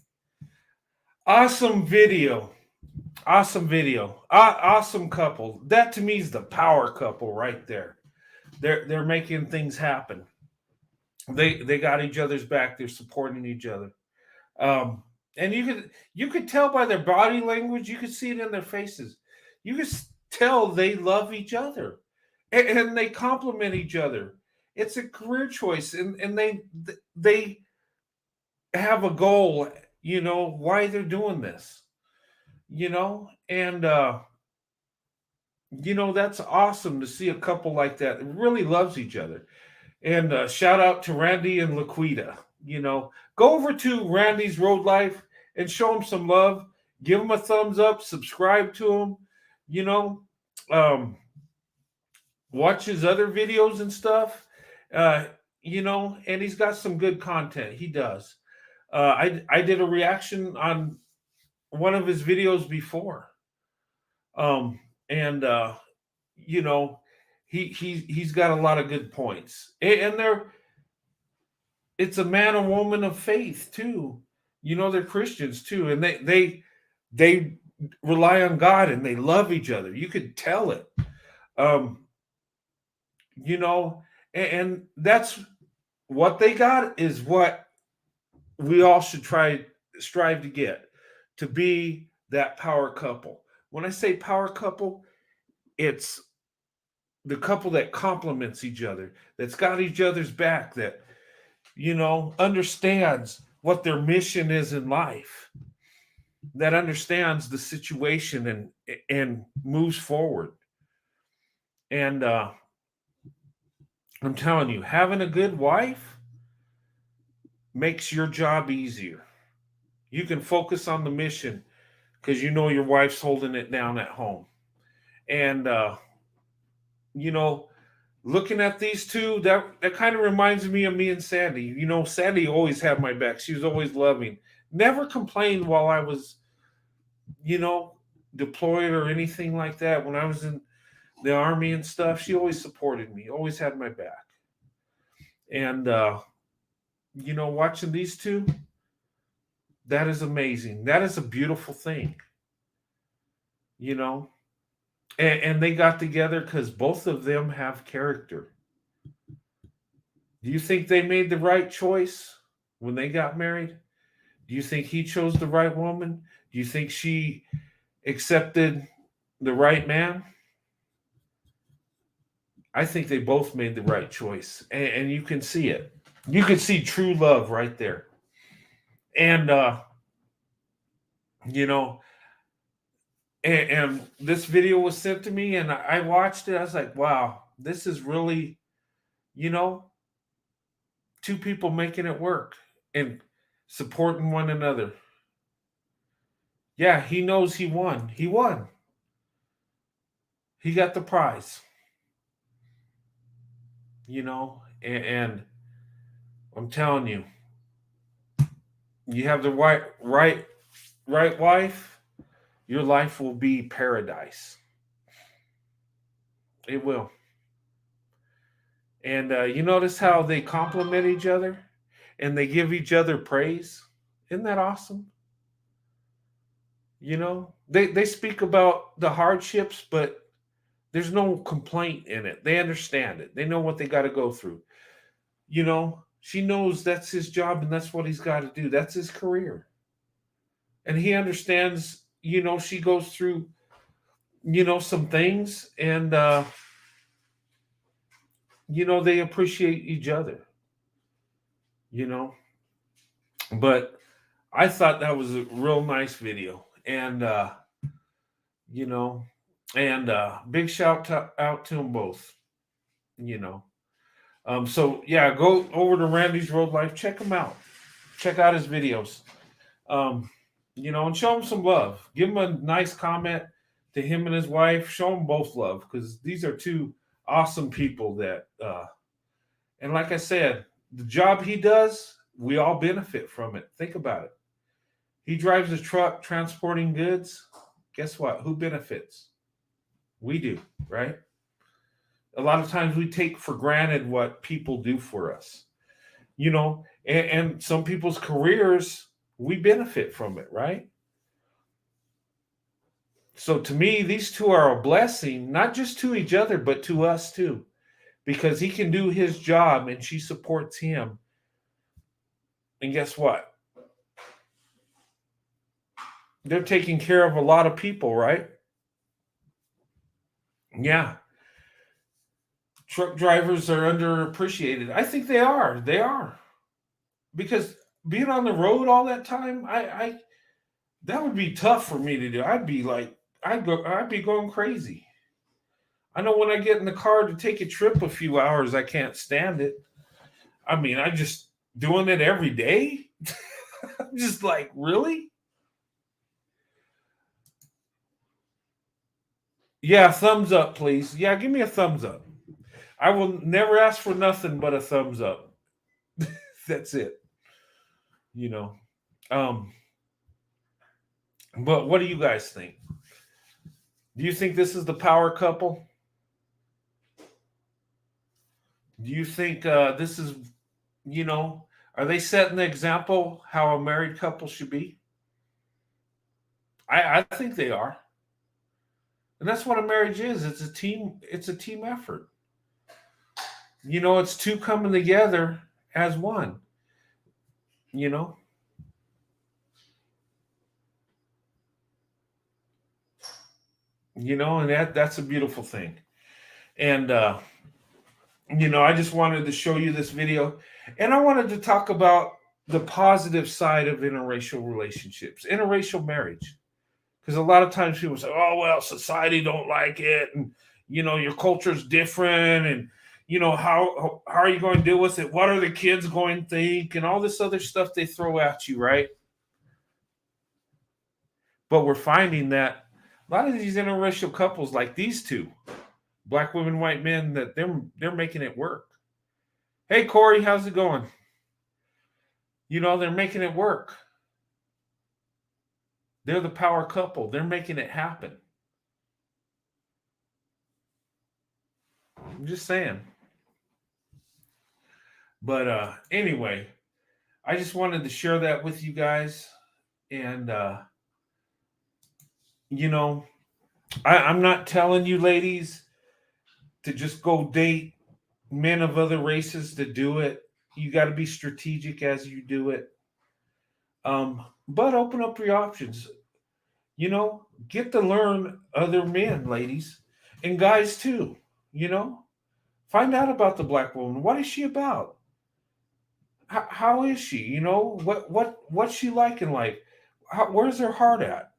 Awesome video. Awesome video. Awesome couple. That to me is the power couple right there. They're making things happen. They got each other's back. They're supporting each other. And you could tell by their body language. You could see it in their faces. You could tell they love each other, and they complement each other. It's a career choice, and they have a goal. Why they're doing this. And that's awesome to see a couple like that really loves each other. And shout out to Randy and Laquita. Go over to Randy's Road Life and show him some love. Give him a thumbs up. Subscribe to him. Watch his other videos and stuff. And he's got some good content. He does. I did a reaction on one of his videos before. He's got a lot of good points. And it's a man and woman of faith too. They're Christians too, and they rely on God, and they love each other. You could tell it. And that's what they got is what we all should strive to get, to be that power couple. When I say power couple, it's the couple that complements each other, that's got each other's back, that understands what their mission is in life, that understands the situation and moves forward. And I'm telling you, having a good wife makes your job easier. You can focus on the mission because your wife's holding it down at home. And looking at these two, that kind of reminds me of me and Sandy. Sandy always had my back. She was always loving. Never complained while I was, deployed or anything like that. When I was in the Army and stuff, she always supported me, always had my back. And, watching these two, That is amazing. That is a beautiful thing, you know. And they got together because both of them have character. Do you think they made the right choice when they got married? Do you think he chose the right woman? Do you think she accepted the right man? I think they both made the right choice. And you can see it. You can see true love right there. And, you know, and this video was sent to me and I watched it. I was like, wow, this is really, you know, two people making it work and supporting one another. Yeah, he knows he won. He won. He got the prize, you know, and I'm telling you, you have the right wife, your life will be paradise. It will. And you notice how they compliment each other and they give each other praise. Isn't that awesome? You know, they speak about the hardships, but there's no complaint in it. They understand it. They know what they got to go through. You know, she knows that's his job and that's what he's got to do. That's his career. And he understands, you know, she goes through, you know, some things and, you know, they appreciate each other, you know. But I thought that was a real nice video. And, you know, and big out to them both, you know. So yeah, go over to Randy's Road Life. Check him out. Check out his videos. You know, and show him some love. Give him a nice comment to him and his wife. Show them both love because these are two awesome people that. And like I said, the job he does, we all benefit from it. Think about it. He drives a truck transporting goods. Guess what? Who benefits? We do, right? A lot of times we take for granted what people do for us, you know, and some people's careers, we benefit from it, right? So to me, these two are a blessing, not just to each other, but to us too, because he can do his job and she supports him. And guess what? They're taking care of a lot of people, right? Yeah. Truck drivers are underappreciated. I think they are. They are. Because being on the road all that time, I that would be tough for me to do. I'd be like, I'd be going crazy. I know when I get in the car to take a trip a few hours, I can't stand it. I mean, I just doing it every day. I'm just like, really? Yeah, thumbs up, please. Yeah, give me a thumbs up. I will never ask for nothing but a thumbs up. That's it. You know. But what do you guys think? Do you think this is the power couple? Do you think this is, you know, are they setting the example how a married couple should be? I think they are. And that's what a marriage is. It's a team effort. You know, it's two coming together as one. You know? You know, and that's a beautiful thing. And you know, I just wanted to show you this video. And I wanted to talk about the positive side of interracial relationships, interracial marriage. Because a lot of times people say, oh, well, society don't like it. And, you know, your culture's different. And, you know, how are you going to deal with it? What are the kids going to think? And all this other stuff they throw at you, right? But we're finding that a lot of these interracial couples like these two, black women, white men, that they're making it work. Hey, Corey, how's it going? You know, they're making it work. They're the power couple. They're making it happen. I'm just saying. But anyway, I just wanted to share that with you guys. And you know, I'm not telling you, ladies, to just go date men of other races to do it. You got to be strategic as you do it. But open up your options. Get to learn other men, ladies, and guys too. You know, find out about the black woman. What is she about? How is she? What's she like in life? Where's her heart at?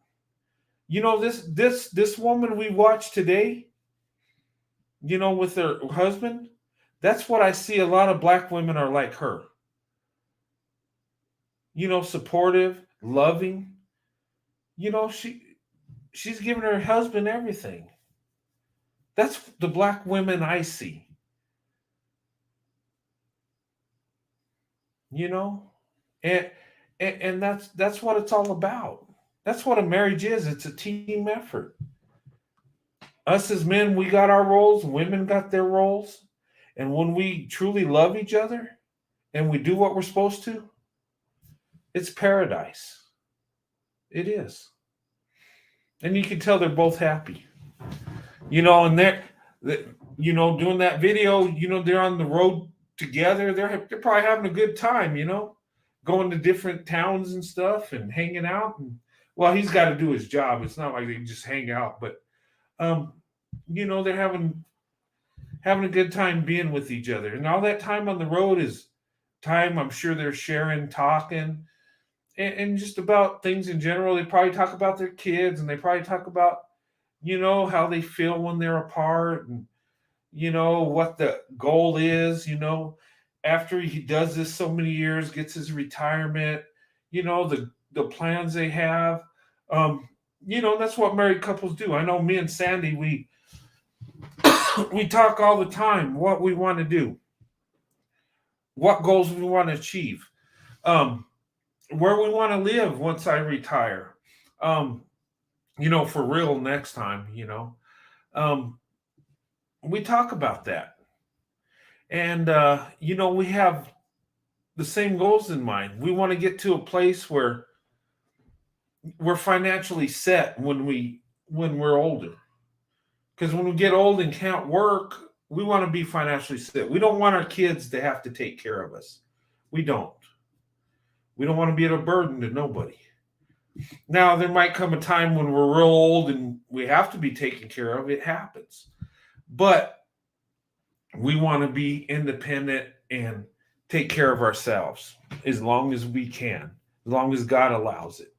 This woman we watched today, with her husband. That's what I see. A lot of black women are like her. Supportive, loving. She's giving her husband everything. That's the black women I see. You know, and and that's what it's all about. That's what a marriage is. It's a team effort. Us as men, we got our roles. Women got their roles. And when we truly love each other and we do what we're supposed to, it's paradise. It is. And you can tell they're both happy. And doing that video, they're on the road together. They're probably having a good time, going to different towns and stuff and hanging out. And well, he's got to do his job. It's not like they just hang out, but they're having a good time being with each other. And all that time on the road is time I'm sure they're sharing, talking, and just about things in general. They probably talk about their kids, and they probably talk about, how they feel when they're apart, and, what the goal is, after he does this so many years, gets his retirement, the plans they have. That's what married couples do. I know me and Sandy, we talk all the time what we want to do, what goals we want to achieve, where we want to live once I retire, for real next time, we talk about that. And, we have the same goals in mind. We want to get to a place where we're financially set when we're older. Because when we get old and can't work, we want to be financially set. We don't want our kids to have to take care of us. We don't. We don't want to be a burden to nobody. Now, there might come a time when we're real old and we have to be taken care of. It happens. But we want to be independent and take care of ourselves as long as we can, as long as God allows it.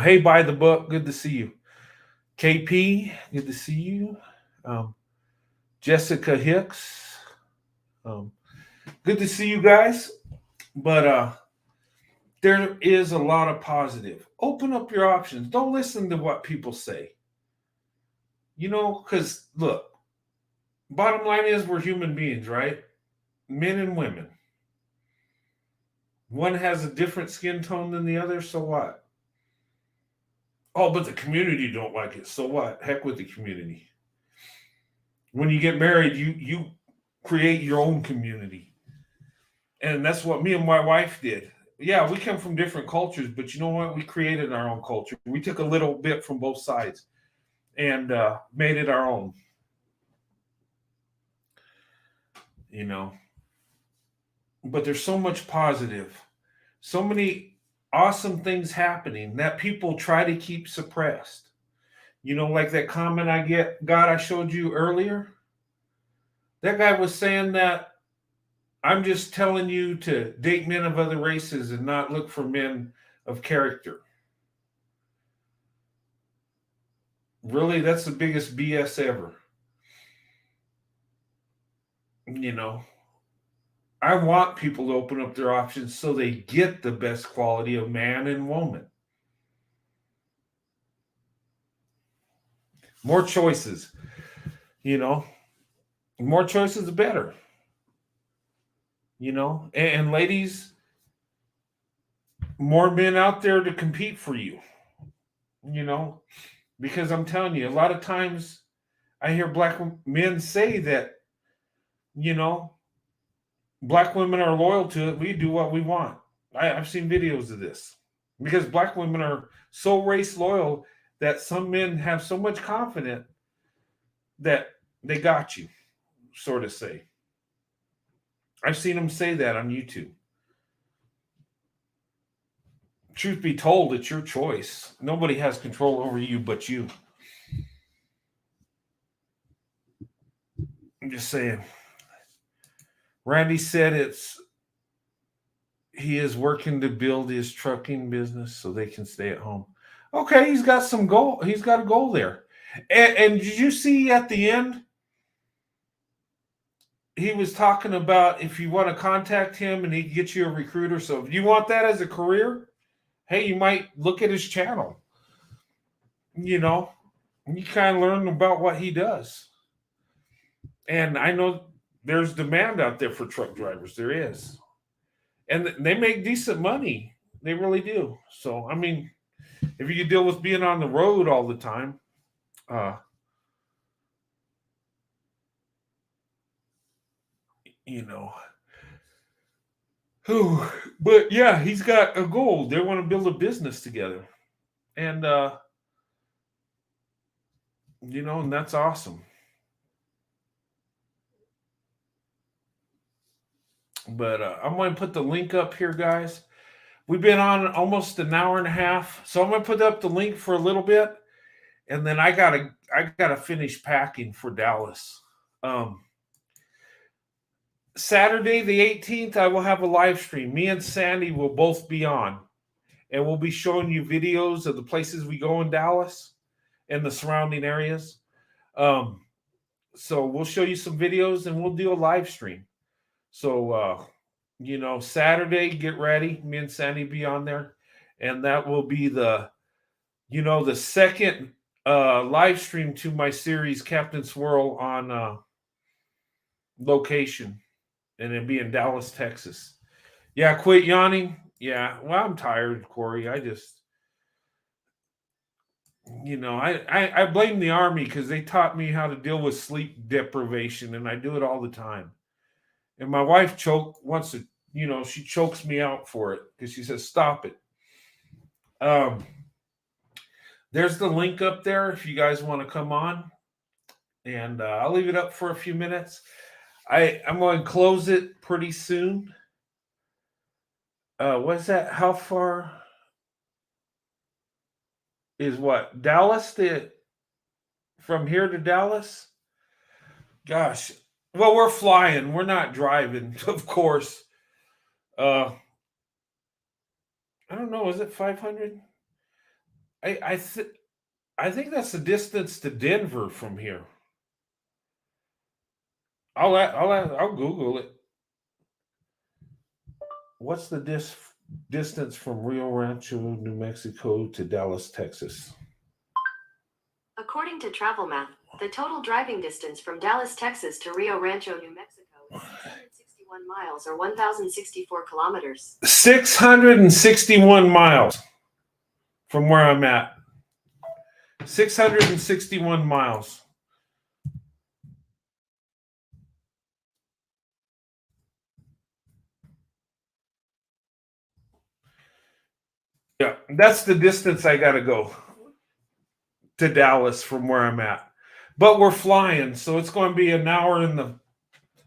Hey, buy the book. Good to see you. KP, good to see you. Jessica Hicks. Good to see you guys. But there is a lot of positive. Open up your options. Don't listen to what people say. Because look, bottom line is we're human beings, right? Men and women. One has a different skin tone than the other, so what? Oh, but the community don't like it. So what? Heck with the community. When you get married, you create your own community. And that's what me and my wife did. Yeah, we come from different cultures, but you know what? We created our own culture. We took a little bit from both sides and made it our own. But there's so much positive, so many awesome things happening that people try to keep suppressed. Like that comment I showed you earlier. That guy was saying that I'm just telling you to date men of other races and not look for men of character. Really, that's the biggest BS ever. I want people to open up their options so they get the best quality of man and woman. More choices, more choices, the better. And ladies, more men out there to compete for you, because I'm telling you, a lot of times I hear black men say that, black women are loyal to it. We do what we want. I've seen videos of this because black women are so race loyal that some men have so much confidence that they got you, sort of say. I've seen them say that on YouTube. Truth be told, it's your choice. Nobody has control over you but you. I'm just saying. Randy said he is working to build his trucking business so they can stay at home. Okay, he's got some goal. He's got a goal there. And did you see at the end? He was talking about if you want to contact him and he can get you a recruiter. So if you want that as a career, hey, you might look at his channel. You know, you kind of learn about what he does. And I know there's demand out there for truck drivers. There is. And they make decent money. They really do. So, I mean, if you deal with being on the road all the time, you know. But yeah, he's got a goal. They want to build a business together. And, and that's awesome. But I'm going to put the link up here, guys. We've been on almost an hour and a half. So I'm going to put up the link for a little bit. And then I gotta finish packing for Dallas. Saturday the 18th, I will have a live stream. Me and Sandy will both be on, and we'll be showing you videos of the places we go in Dallas and the surrounding areas. So we'll show you some videos and we'll do a live stream. So Saturday, get ready. Me and Sandy be on there, and that will be the second live stream to my series Captain Swirl on location, and it'll be in Dallas, Texas. Yeah, quit yawning. Yeah, well, I'm tired, Corey. I just, I blame the Army because they taught me how to deal with sleep deprivation, and I do it all the time. And my wife she chokes me out for it because she says, "Stop it." There's the link up there if you guys want to come on. And I'll leave it up for a few minutes. I'm going to close it pretty soon. What's that? How far is what? Dallas from here to Dallas? Gosh. Well, we're flying. We're not driving, of course. I don't know. Is it 500? I think that's the distance to Denver from here. I'll Google it. What's the distance from Rio Rancho, New Mexico to Dallas, Texas? According to Travel Math, the total driving distance from Dallas, Texas to Rio Rancho, New Mexico is 661 miles or 1,064 kilometers. 661 miles from where I'm at. 661 miles. Yeah, that's the distance I got to go to Dallas from where I'm at. But we're flying, so it's going to be an hour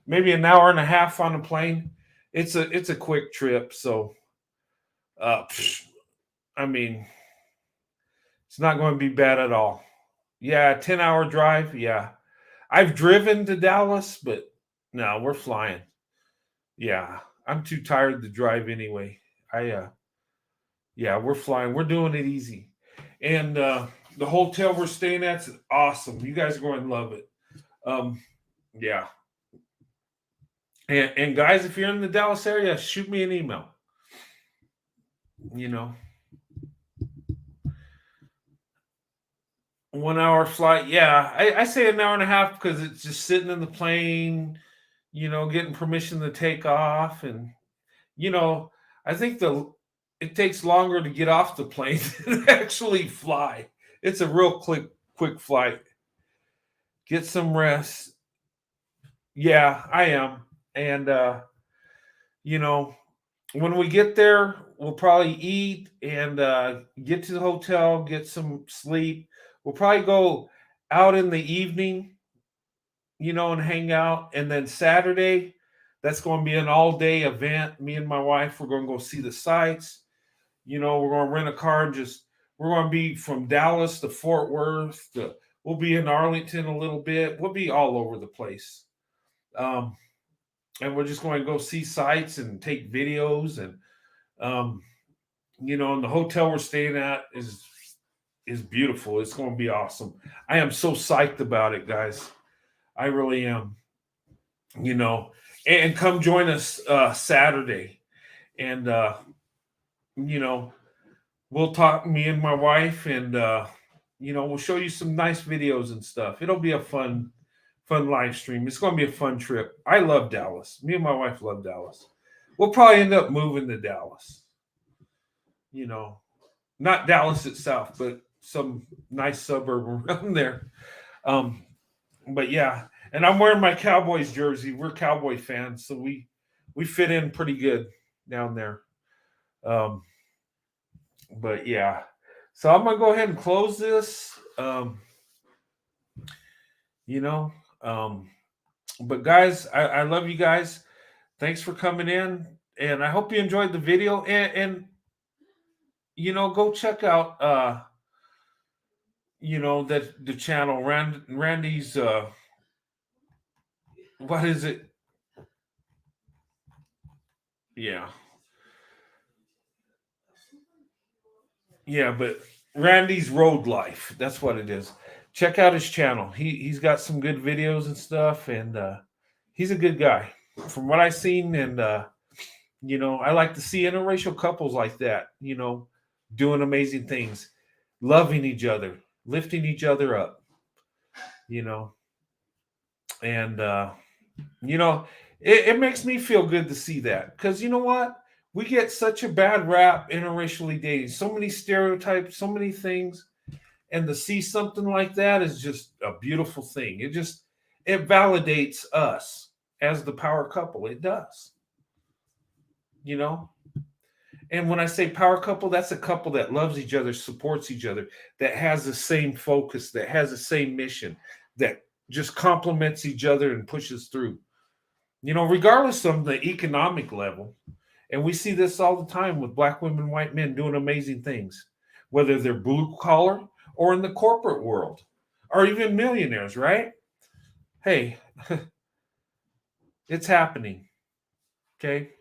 maybe an hour and a half on a plane. It's a quick trip, so I mean, it's not going to be bad at all. Yeah, 10-hour drive. Yeah, I've driven to Dallas, but no, we're flying. Yeah, I'm too tired to drive anyway. Yeah, we're flying. We're doing it easy. And the hotel we're staying at's awesome. You guys are going to love it. Yeah. And guys, if you're in the Dallas area, shoot me an email. 1 hour flight. Yeah, I say an hour and a half because it's just sitting in the plane, getting permission to take off. And, I think it takes longer to get off the plane than actually fly. It's a real quick flight. Get some rest. Yeah, I am. And you know, when we get there, we'll probably eat and get to the hotel, get some sleep. We'll probably go out in the evening, and hang out. And then Saturday, that's going to be an all day event. Me and my wife, we're going to go see the sights. We're going to rent a car and we're going to be from Dallas to Fort Worth. We'll be in Arlington a little bit. We'll be all over the place. And we're just going to go see sights and take videos. And, and the hotel we're staying at is beautiful. It's going to be awesome. I am so psyched about it, guys. I really am. And come join us Saturday. And, we'll talk, me and my wife, and, we'll show you some nice videos and stuff. It'll be a fun live stream. It's going to be a fun trip. I love Dallas. Me and my wife love Dallas. We'll probably end up moving to Dallas. Not Dallas itself, but some nice suburb around there. But yeah, and I'm wearing my Cowboys jersey. We're Cowboy fans, so we fit in pretty good down there. But yeah, so I'm gonna go ahead and close this. But guys, I love you guys. Thanks for coming in, and I hope you enjoyed the video. And go check out that the channel Randy's what is it? Yeah, but Randy's Road Life, that's what it is. Check out his channel. He's got some good videos and stuff, and he's a good guy from what I've seen. And I like to see interracial couples like that, doing amazing things, loving each other, lifting each other up, and it makes me feel good to see that, because you know what? We get such a bad rap interracially dating, so many stereotypes, so many things, and to see something like that is just a beautiful thing. It validates us as the power couple. It does, And when I say power couple, that's a couple that loves each other, supports each other, that has the same focus, that has the same mission, that just complements each other and pushes through. Regardless of the economic level. And we see this all the time with Black women, white men doing amazing things, whether they're blue collar or in the corporate world, or even millionaires, right? Hey, it's happening. Okay.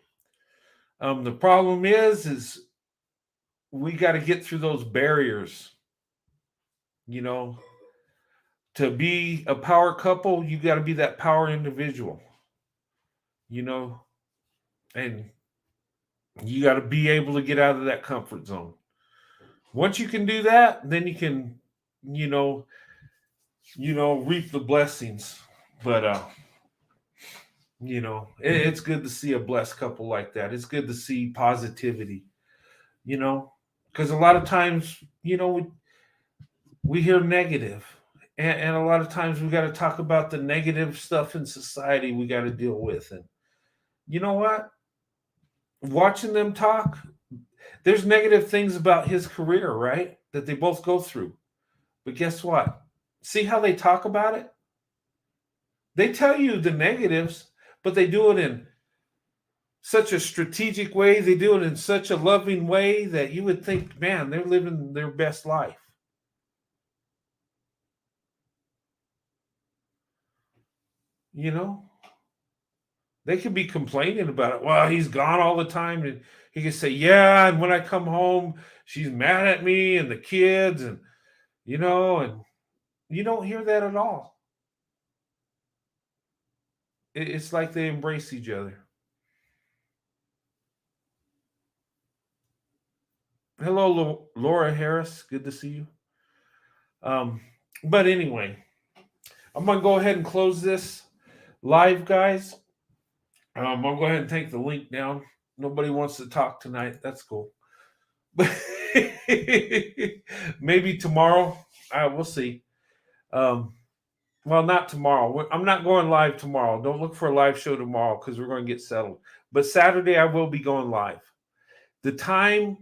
The problem is we got to get through those barriers. To be a power couple, you got to be that power individual. And you got to be able to get out of that comfort zone. Once you can do that, then you can, reap the blessings. But, it's good to see a blessed couple like that. It's good to see positivity, because a lot of times, we hear negative, and a lot of times we got to talk about the negative stuff in society we got to deal with. And you know what? Watching them talk, there's negative things about his career, right? That they both go through. But guess what? See how they talk about it? They tell you the negatives, but they do it in such a strategic way. They do it in such a loving way that you would think, man, they're living their best life. They could be complaining about it. Well, he's gone all the time. And he can say, yeah, and when I come home, she's mad at me and the kids. And, and you don't hear that at all. It's like they embrace each other. Hello, Laura Harris. Good to see you. But anyway, I'm going to go ahead and close this live, guys. I'll go ahead and take the link down. Nobody wants to talk tonight. That's cool. Maybe tomorrow. We'll see. Well, not tomorrow. I'm not going live tomorrow. Don't look for a live show tomorrow because we're going to get settled. But Saturday I will be going live. The time,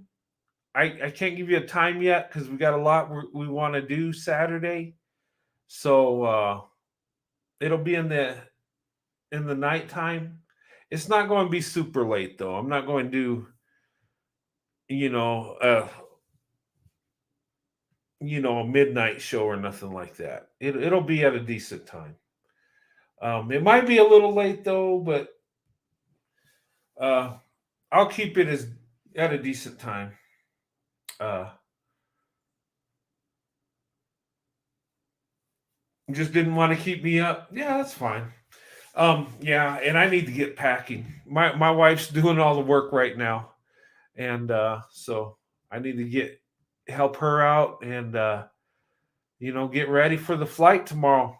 I can't give you a time yet because we got a lot we want to do Saturday. So it'll be in the nighttime. It's not going to be super late though. I'm not going to do, you know, a midnight show or nothing like that. It'll be at a decent time. It might be a little late though, but I'll keep it as at a decent time. Just didn't want to keep me up. Yeah, that's fine. Yeah, and I need to get packing. My wife's doing all the work right now, and so I need to help her out and get ready for the flight tomorrow.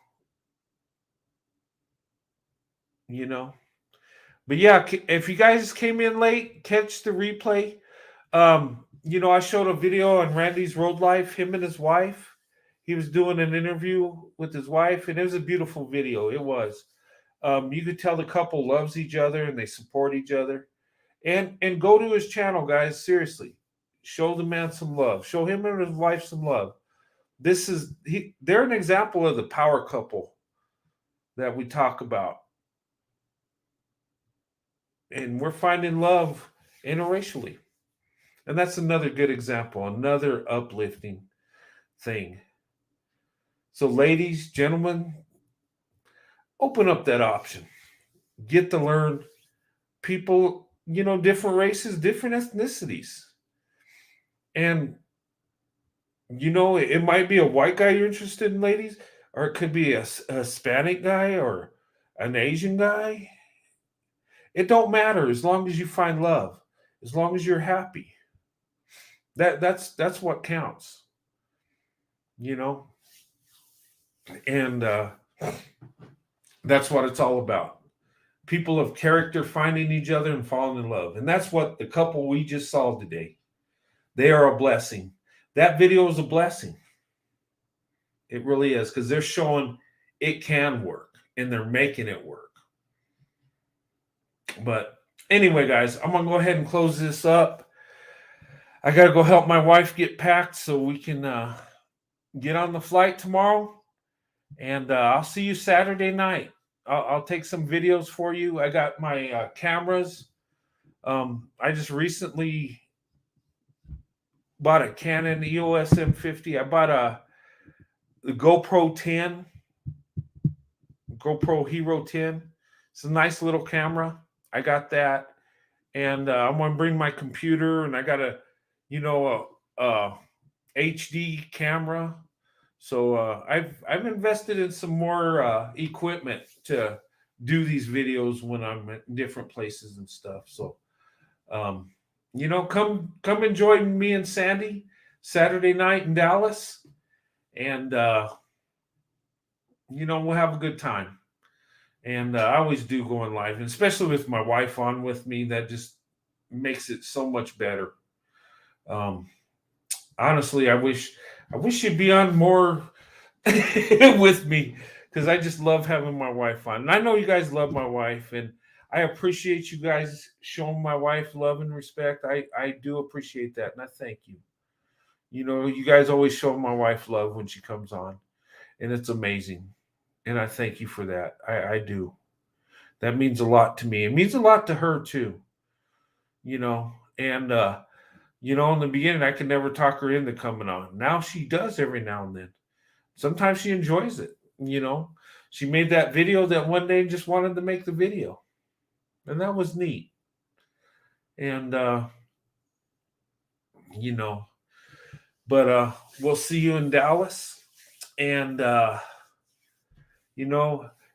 But yeah, if you guys came in late, catch the replay. I showed a video on Randy's road life, him and his wife. He was doing an interview with his wife, and it was a beautiful video. It was. You could tell the couple loves each other and they support each other. And go to his channel, guys. Seriously, show the man some love. Show him and his wife some love. They're an example of the power couple that we talk about. And we're finding love interracially. And that's another good example, another uplifting thing. So ladies, gentlemen, open up that option. Get to learn people, different races, different ethnicities. And, it might be a white guy you're interested in, ladies, or it could be a Hispanic guy or an Asian guy. It don't matter as long as you find love, as long as you're happy. That's what counts, and that's what it's all about. People of character finding each other and falling in love. And that's what the couple we just saw today. They are a blessing. That video is a blessing. It really is, because they're showing it can work and they're making it work. But anyway, guys, I'm going to go ahead and close this up. I got to go help my wife get packed so we can get on the flight tomorrow. And I'll see you Saturday night. I'll take some videos for you. I got my cameras. I just recently bought a Canon EOS M50. I bought the GoPro 10, GoPro Hero 10. It's a nice little camera. I got that. And I'm going to bring my computer, and I got a HD camera. So I've invested in some more equipment to do these videos when I'm at different places and stuff. So, come enjoy me and Sandy Saturday night in Dallas, and we'll have a good time. And I always do going live, and especially with my wife on with me, that just makes it so much better. Honestly, I wish you'd be on more with me, because I just love having my wife on. And I know you guys love my wife, and I appreciate you guys showing my wife love and respect. I do appreciate that, and I thank you. You guys always show my wife love when she comes on, and it's amazing. And I thank you for that. I do. That means a lot to me. It means a lot to her too. And in the beginning, I could never talk her into coming on. Now she does every now and then. Sometimes she enjoys it. She made that video that one day just wanted to make the video. And that was neat. And, but we'll see you in Dallas. And,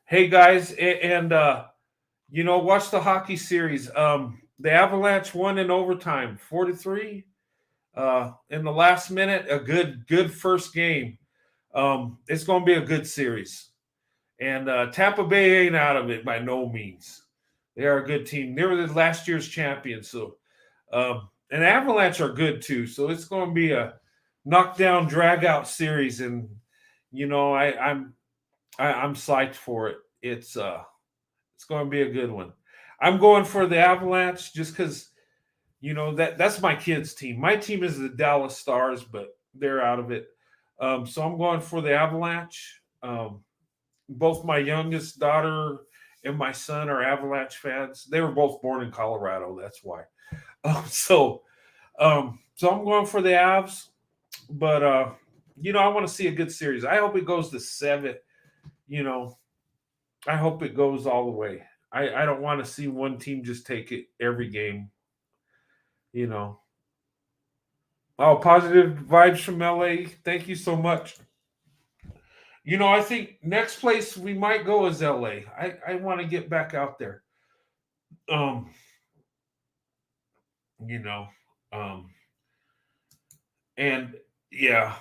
hey guys, and, watch the hockey series. The Avalanche won in overtime, 4-3. In the last minute, a good first game. It's going to be a good series. And Tampa Bay ain't out of it by no means. They are a good team. They were the last year's champions. So, and Avalanche are good too. So it's going to be a knockdown, drag out series. And, I'm psyched for it. It's going to be a good one. I'm going for the Avalanche just because that's my kids' team. My team is the Dallas Stars, but they're out of it. So I'm going for the Avalanche. Both my youngest daughter and my son are Avalanche fans. They were both born in Colorado. That's why. So I'm going for the Avs, but I want to see a good series. I hope it goes to 7. I hope it goes all the way. I don't want to see one team just take it every game. Oh, positive vibes from LA. Thank you so much. I think next place we might go is LA. I want to get back out there. Um, you know, um, and yeah,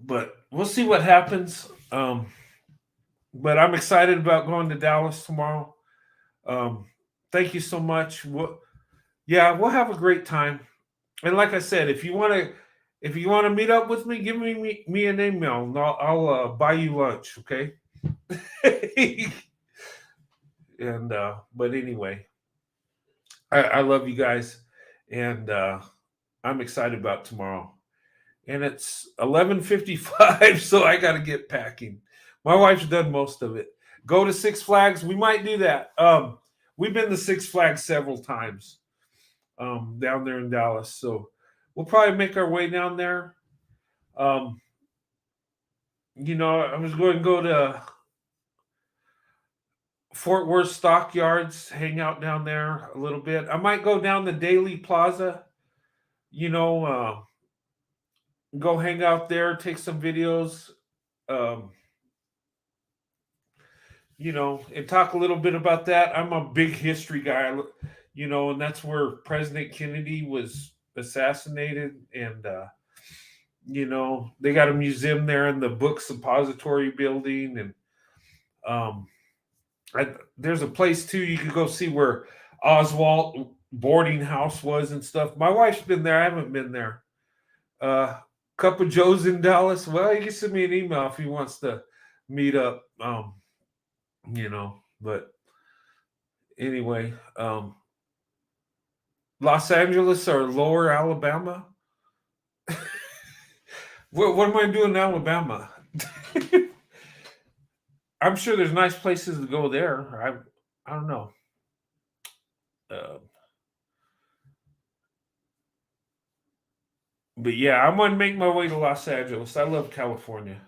but we'll see what happens. But I'm excited about going to Dallas tomorrow. Um, Thank you so much. We'll have a great time. And like I said, if you want to meet up with me, give me an email, and I'll buy you lunch. Okay. And but anyway, I love you guys, and I'm excited about tomorrow. And it's 11:55, so I got to get packing. My wife's done most of it. Go to Six Flags. We might do that. We've been to Six Flags several times down there in Dallas, so we'll probably make our way down there. Um, I was going to go to Fort Worth Stockyards, hang out down there a little bit. I might go down the Daily Plaza, you know, uh, go hang out there, take some videos, um, and talk a little bit about that. I'm a big history guy, and that's where President Kennedy was assassinated. And, they got a museum there in the Book Suppository building. And there's a place, too, you could go see where Oswald boarding house was and stuff. My wife's been there. I haven't been there. Cup of Joe's in Dallas. Well, you can send me an email if he wants to meet up. But anyway, Los Angeles or Lower Alabama. What am I doing in Alabama? I'm sure there's nice places to go there. I don't know. Uh, but yeah, I'm gonna make my way to Los Angeles. I love California.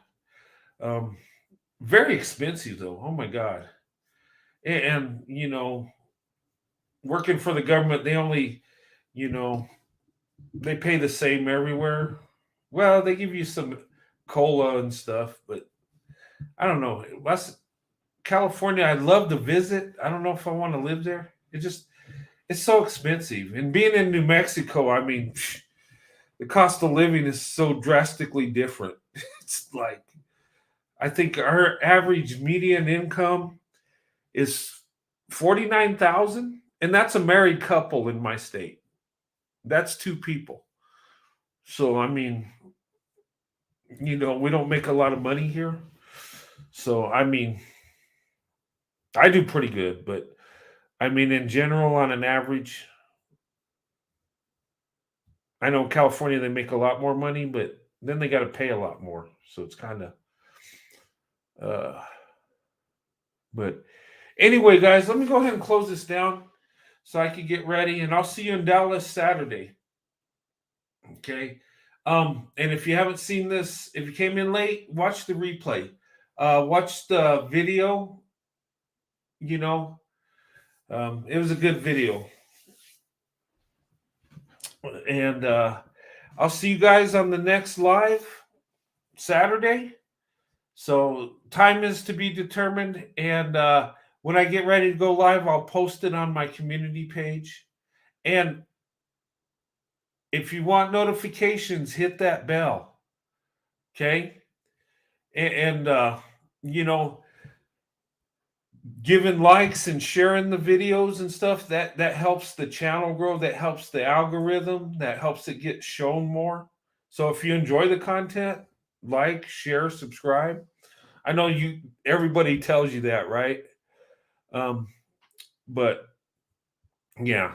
Um, Very expensive though. Oh my god. And working for the government, they only, you know, they pay the same everywhere. Well, they give you some cola and stuff, but I don't know. California, I'd love to visit. I don't know if I want to live there. It's so expensive. And being in New Mexico, I mean, the cost of living is so drastically different. It's like, I think our average median income is 49,000, and that's a married couple in my state. That's 2 people. So I mean, we don't make a lot of money here. So I mean, I do pretty good, but I mean, in general, on an average, I know in California they make a lot more money, but then they got to pay a lot more. So it's kind of, uh, but anyway, guys, let me go ahead and close this down so I can get ready, and I'll see you in Dallas Saturday. Okay. And if you haven't seen this, if you came in late, watch the replay. Watch the video. It was a good video. And I'll see you guys on the next live Saturday. So time is to be determined. And when I get ready to go live, I'll post it on my community page. And if you want notifications, hit that bell. Okay. And giving likes and sharing the videos and stuff, that helps the channel grow. That helps the algorithm. That helps it get shown more. So if you enjoy the content, like, share, subscribe. I know everybody tells you that, right? But yeah.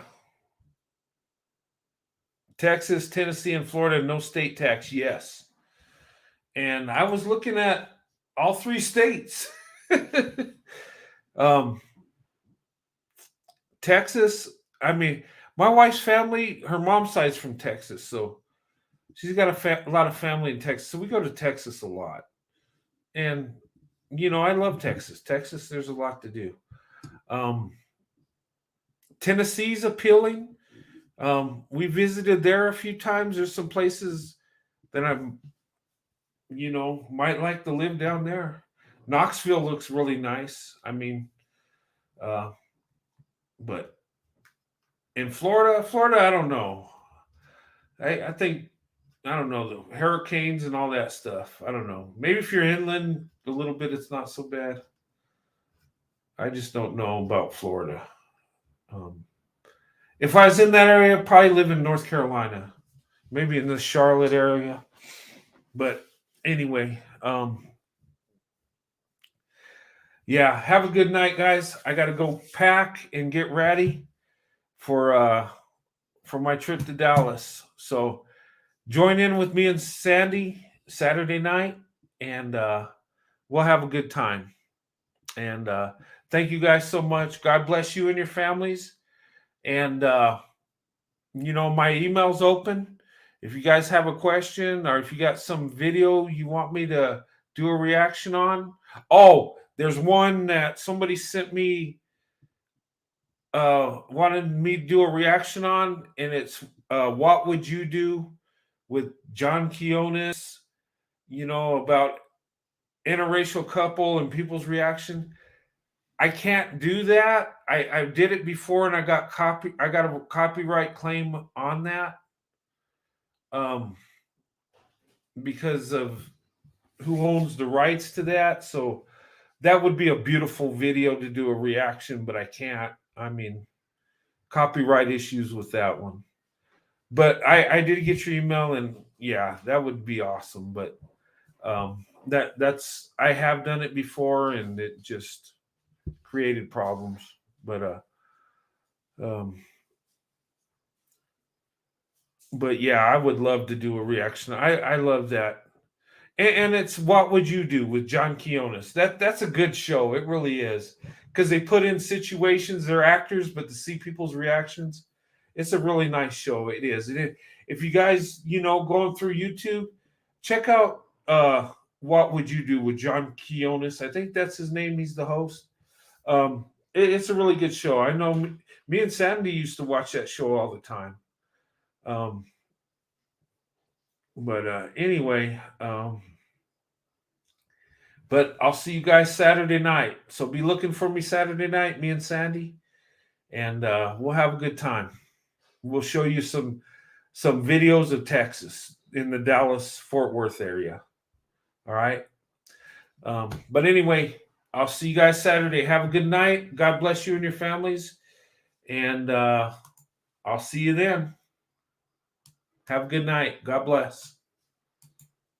Texas, Tennessee, and Florida, no state tax. Yes. And I was looking at all 3 states. Texas, I mean, my wife's family, her mom's side's from Texas, so she's got a lot of family in Texas. So we go to Texas a lot. And, I love Texas. Texas, there's a lot to do. Tennessee's appealing. We visited there a few times. There's some places that I'm, might like to live down there. Knoxville looks really nice. I mean, but in Florida, I don't know. I think, I don't know, the hurricanes and all that stuff. I don't know. Maybe if you're inland a little bit, it's not so bad. I just don't know about Florida. If I was in that area, I'd probably live in North Carolina, maybe in the Charlotte area. But anyway, yeah, have a good night, guys. I got to go pack and get ready for my trip to Dallas. So join in with me and Sandy Saturday night, and we'll have a good time. And thank you guys so much. God bless you and your families. And my email's open. If you guys have a question, or if you got some video you want me to do a reaction on. Oh, there's one that somebody sent me, wanted me to do a reaction on, and it's what would you do with John Quiones, about interracial couple and people's reaction. I can't do that. I did it before, and I got a copyright claim on that, because of who owns the rights to that. So that would be a beautiful video to do a reaction, but I can't. I mean, copyright issues with that one. But I did get your email, and yeah, that would be awesome. But that's I have done it before, and it just created problems. But yeah, I would love to do a reaction. I love that. And it's what would you do with John Quiones? That's a good show. It really is, because they put in situations. They're actors, but to see people's reactions, it's a really nice show. It is. If you guys, going through YouTube, check out what would you do with John Quiones? I think that's his name. He's the host. It's a really good show. I know me and Sandy used to watch that show all the time. But anyway, but I'll see you guys Saturday night. So be looking for me Saturday night, me and Sandy, and we'll have a good time. We'll show you some videos of Texas in the Dallas-Fort Worth area. All right. But anyway, I'll see you guys Saturday. Have a good night. God bless you and your families. And I'll see you then. Have a good night. God bless.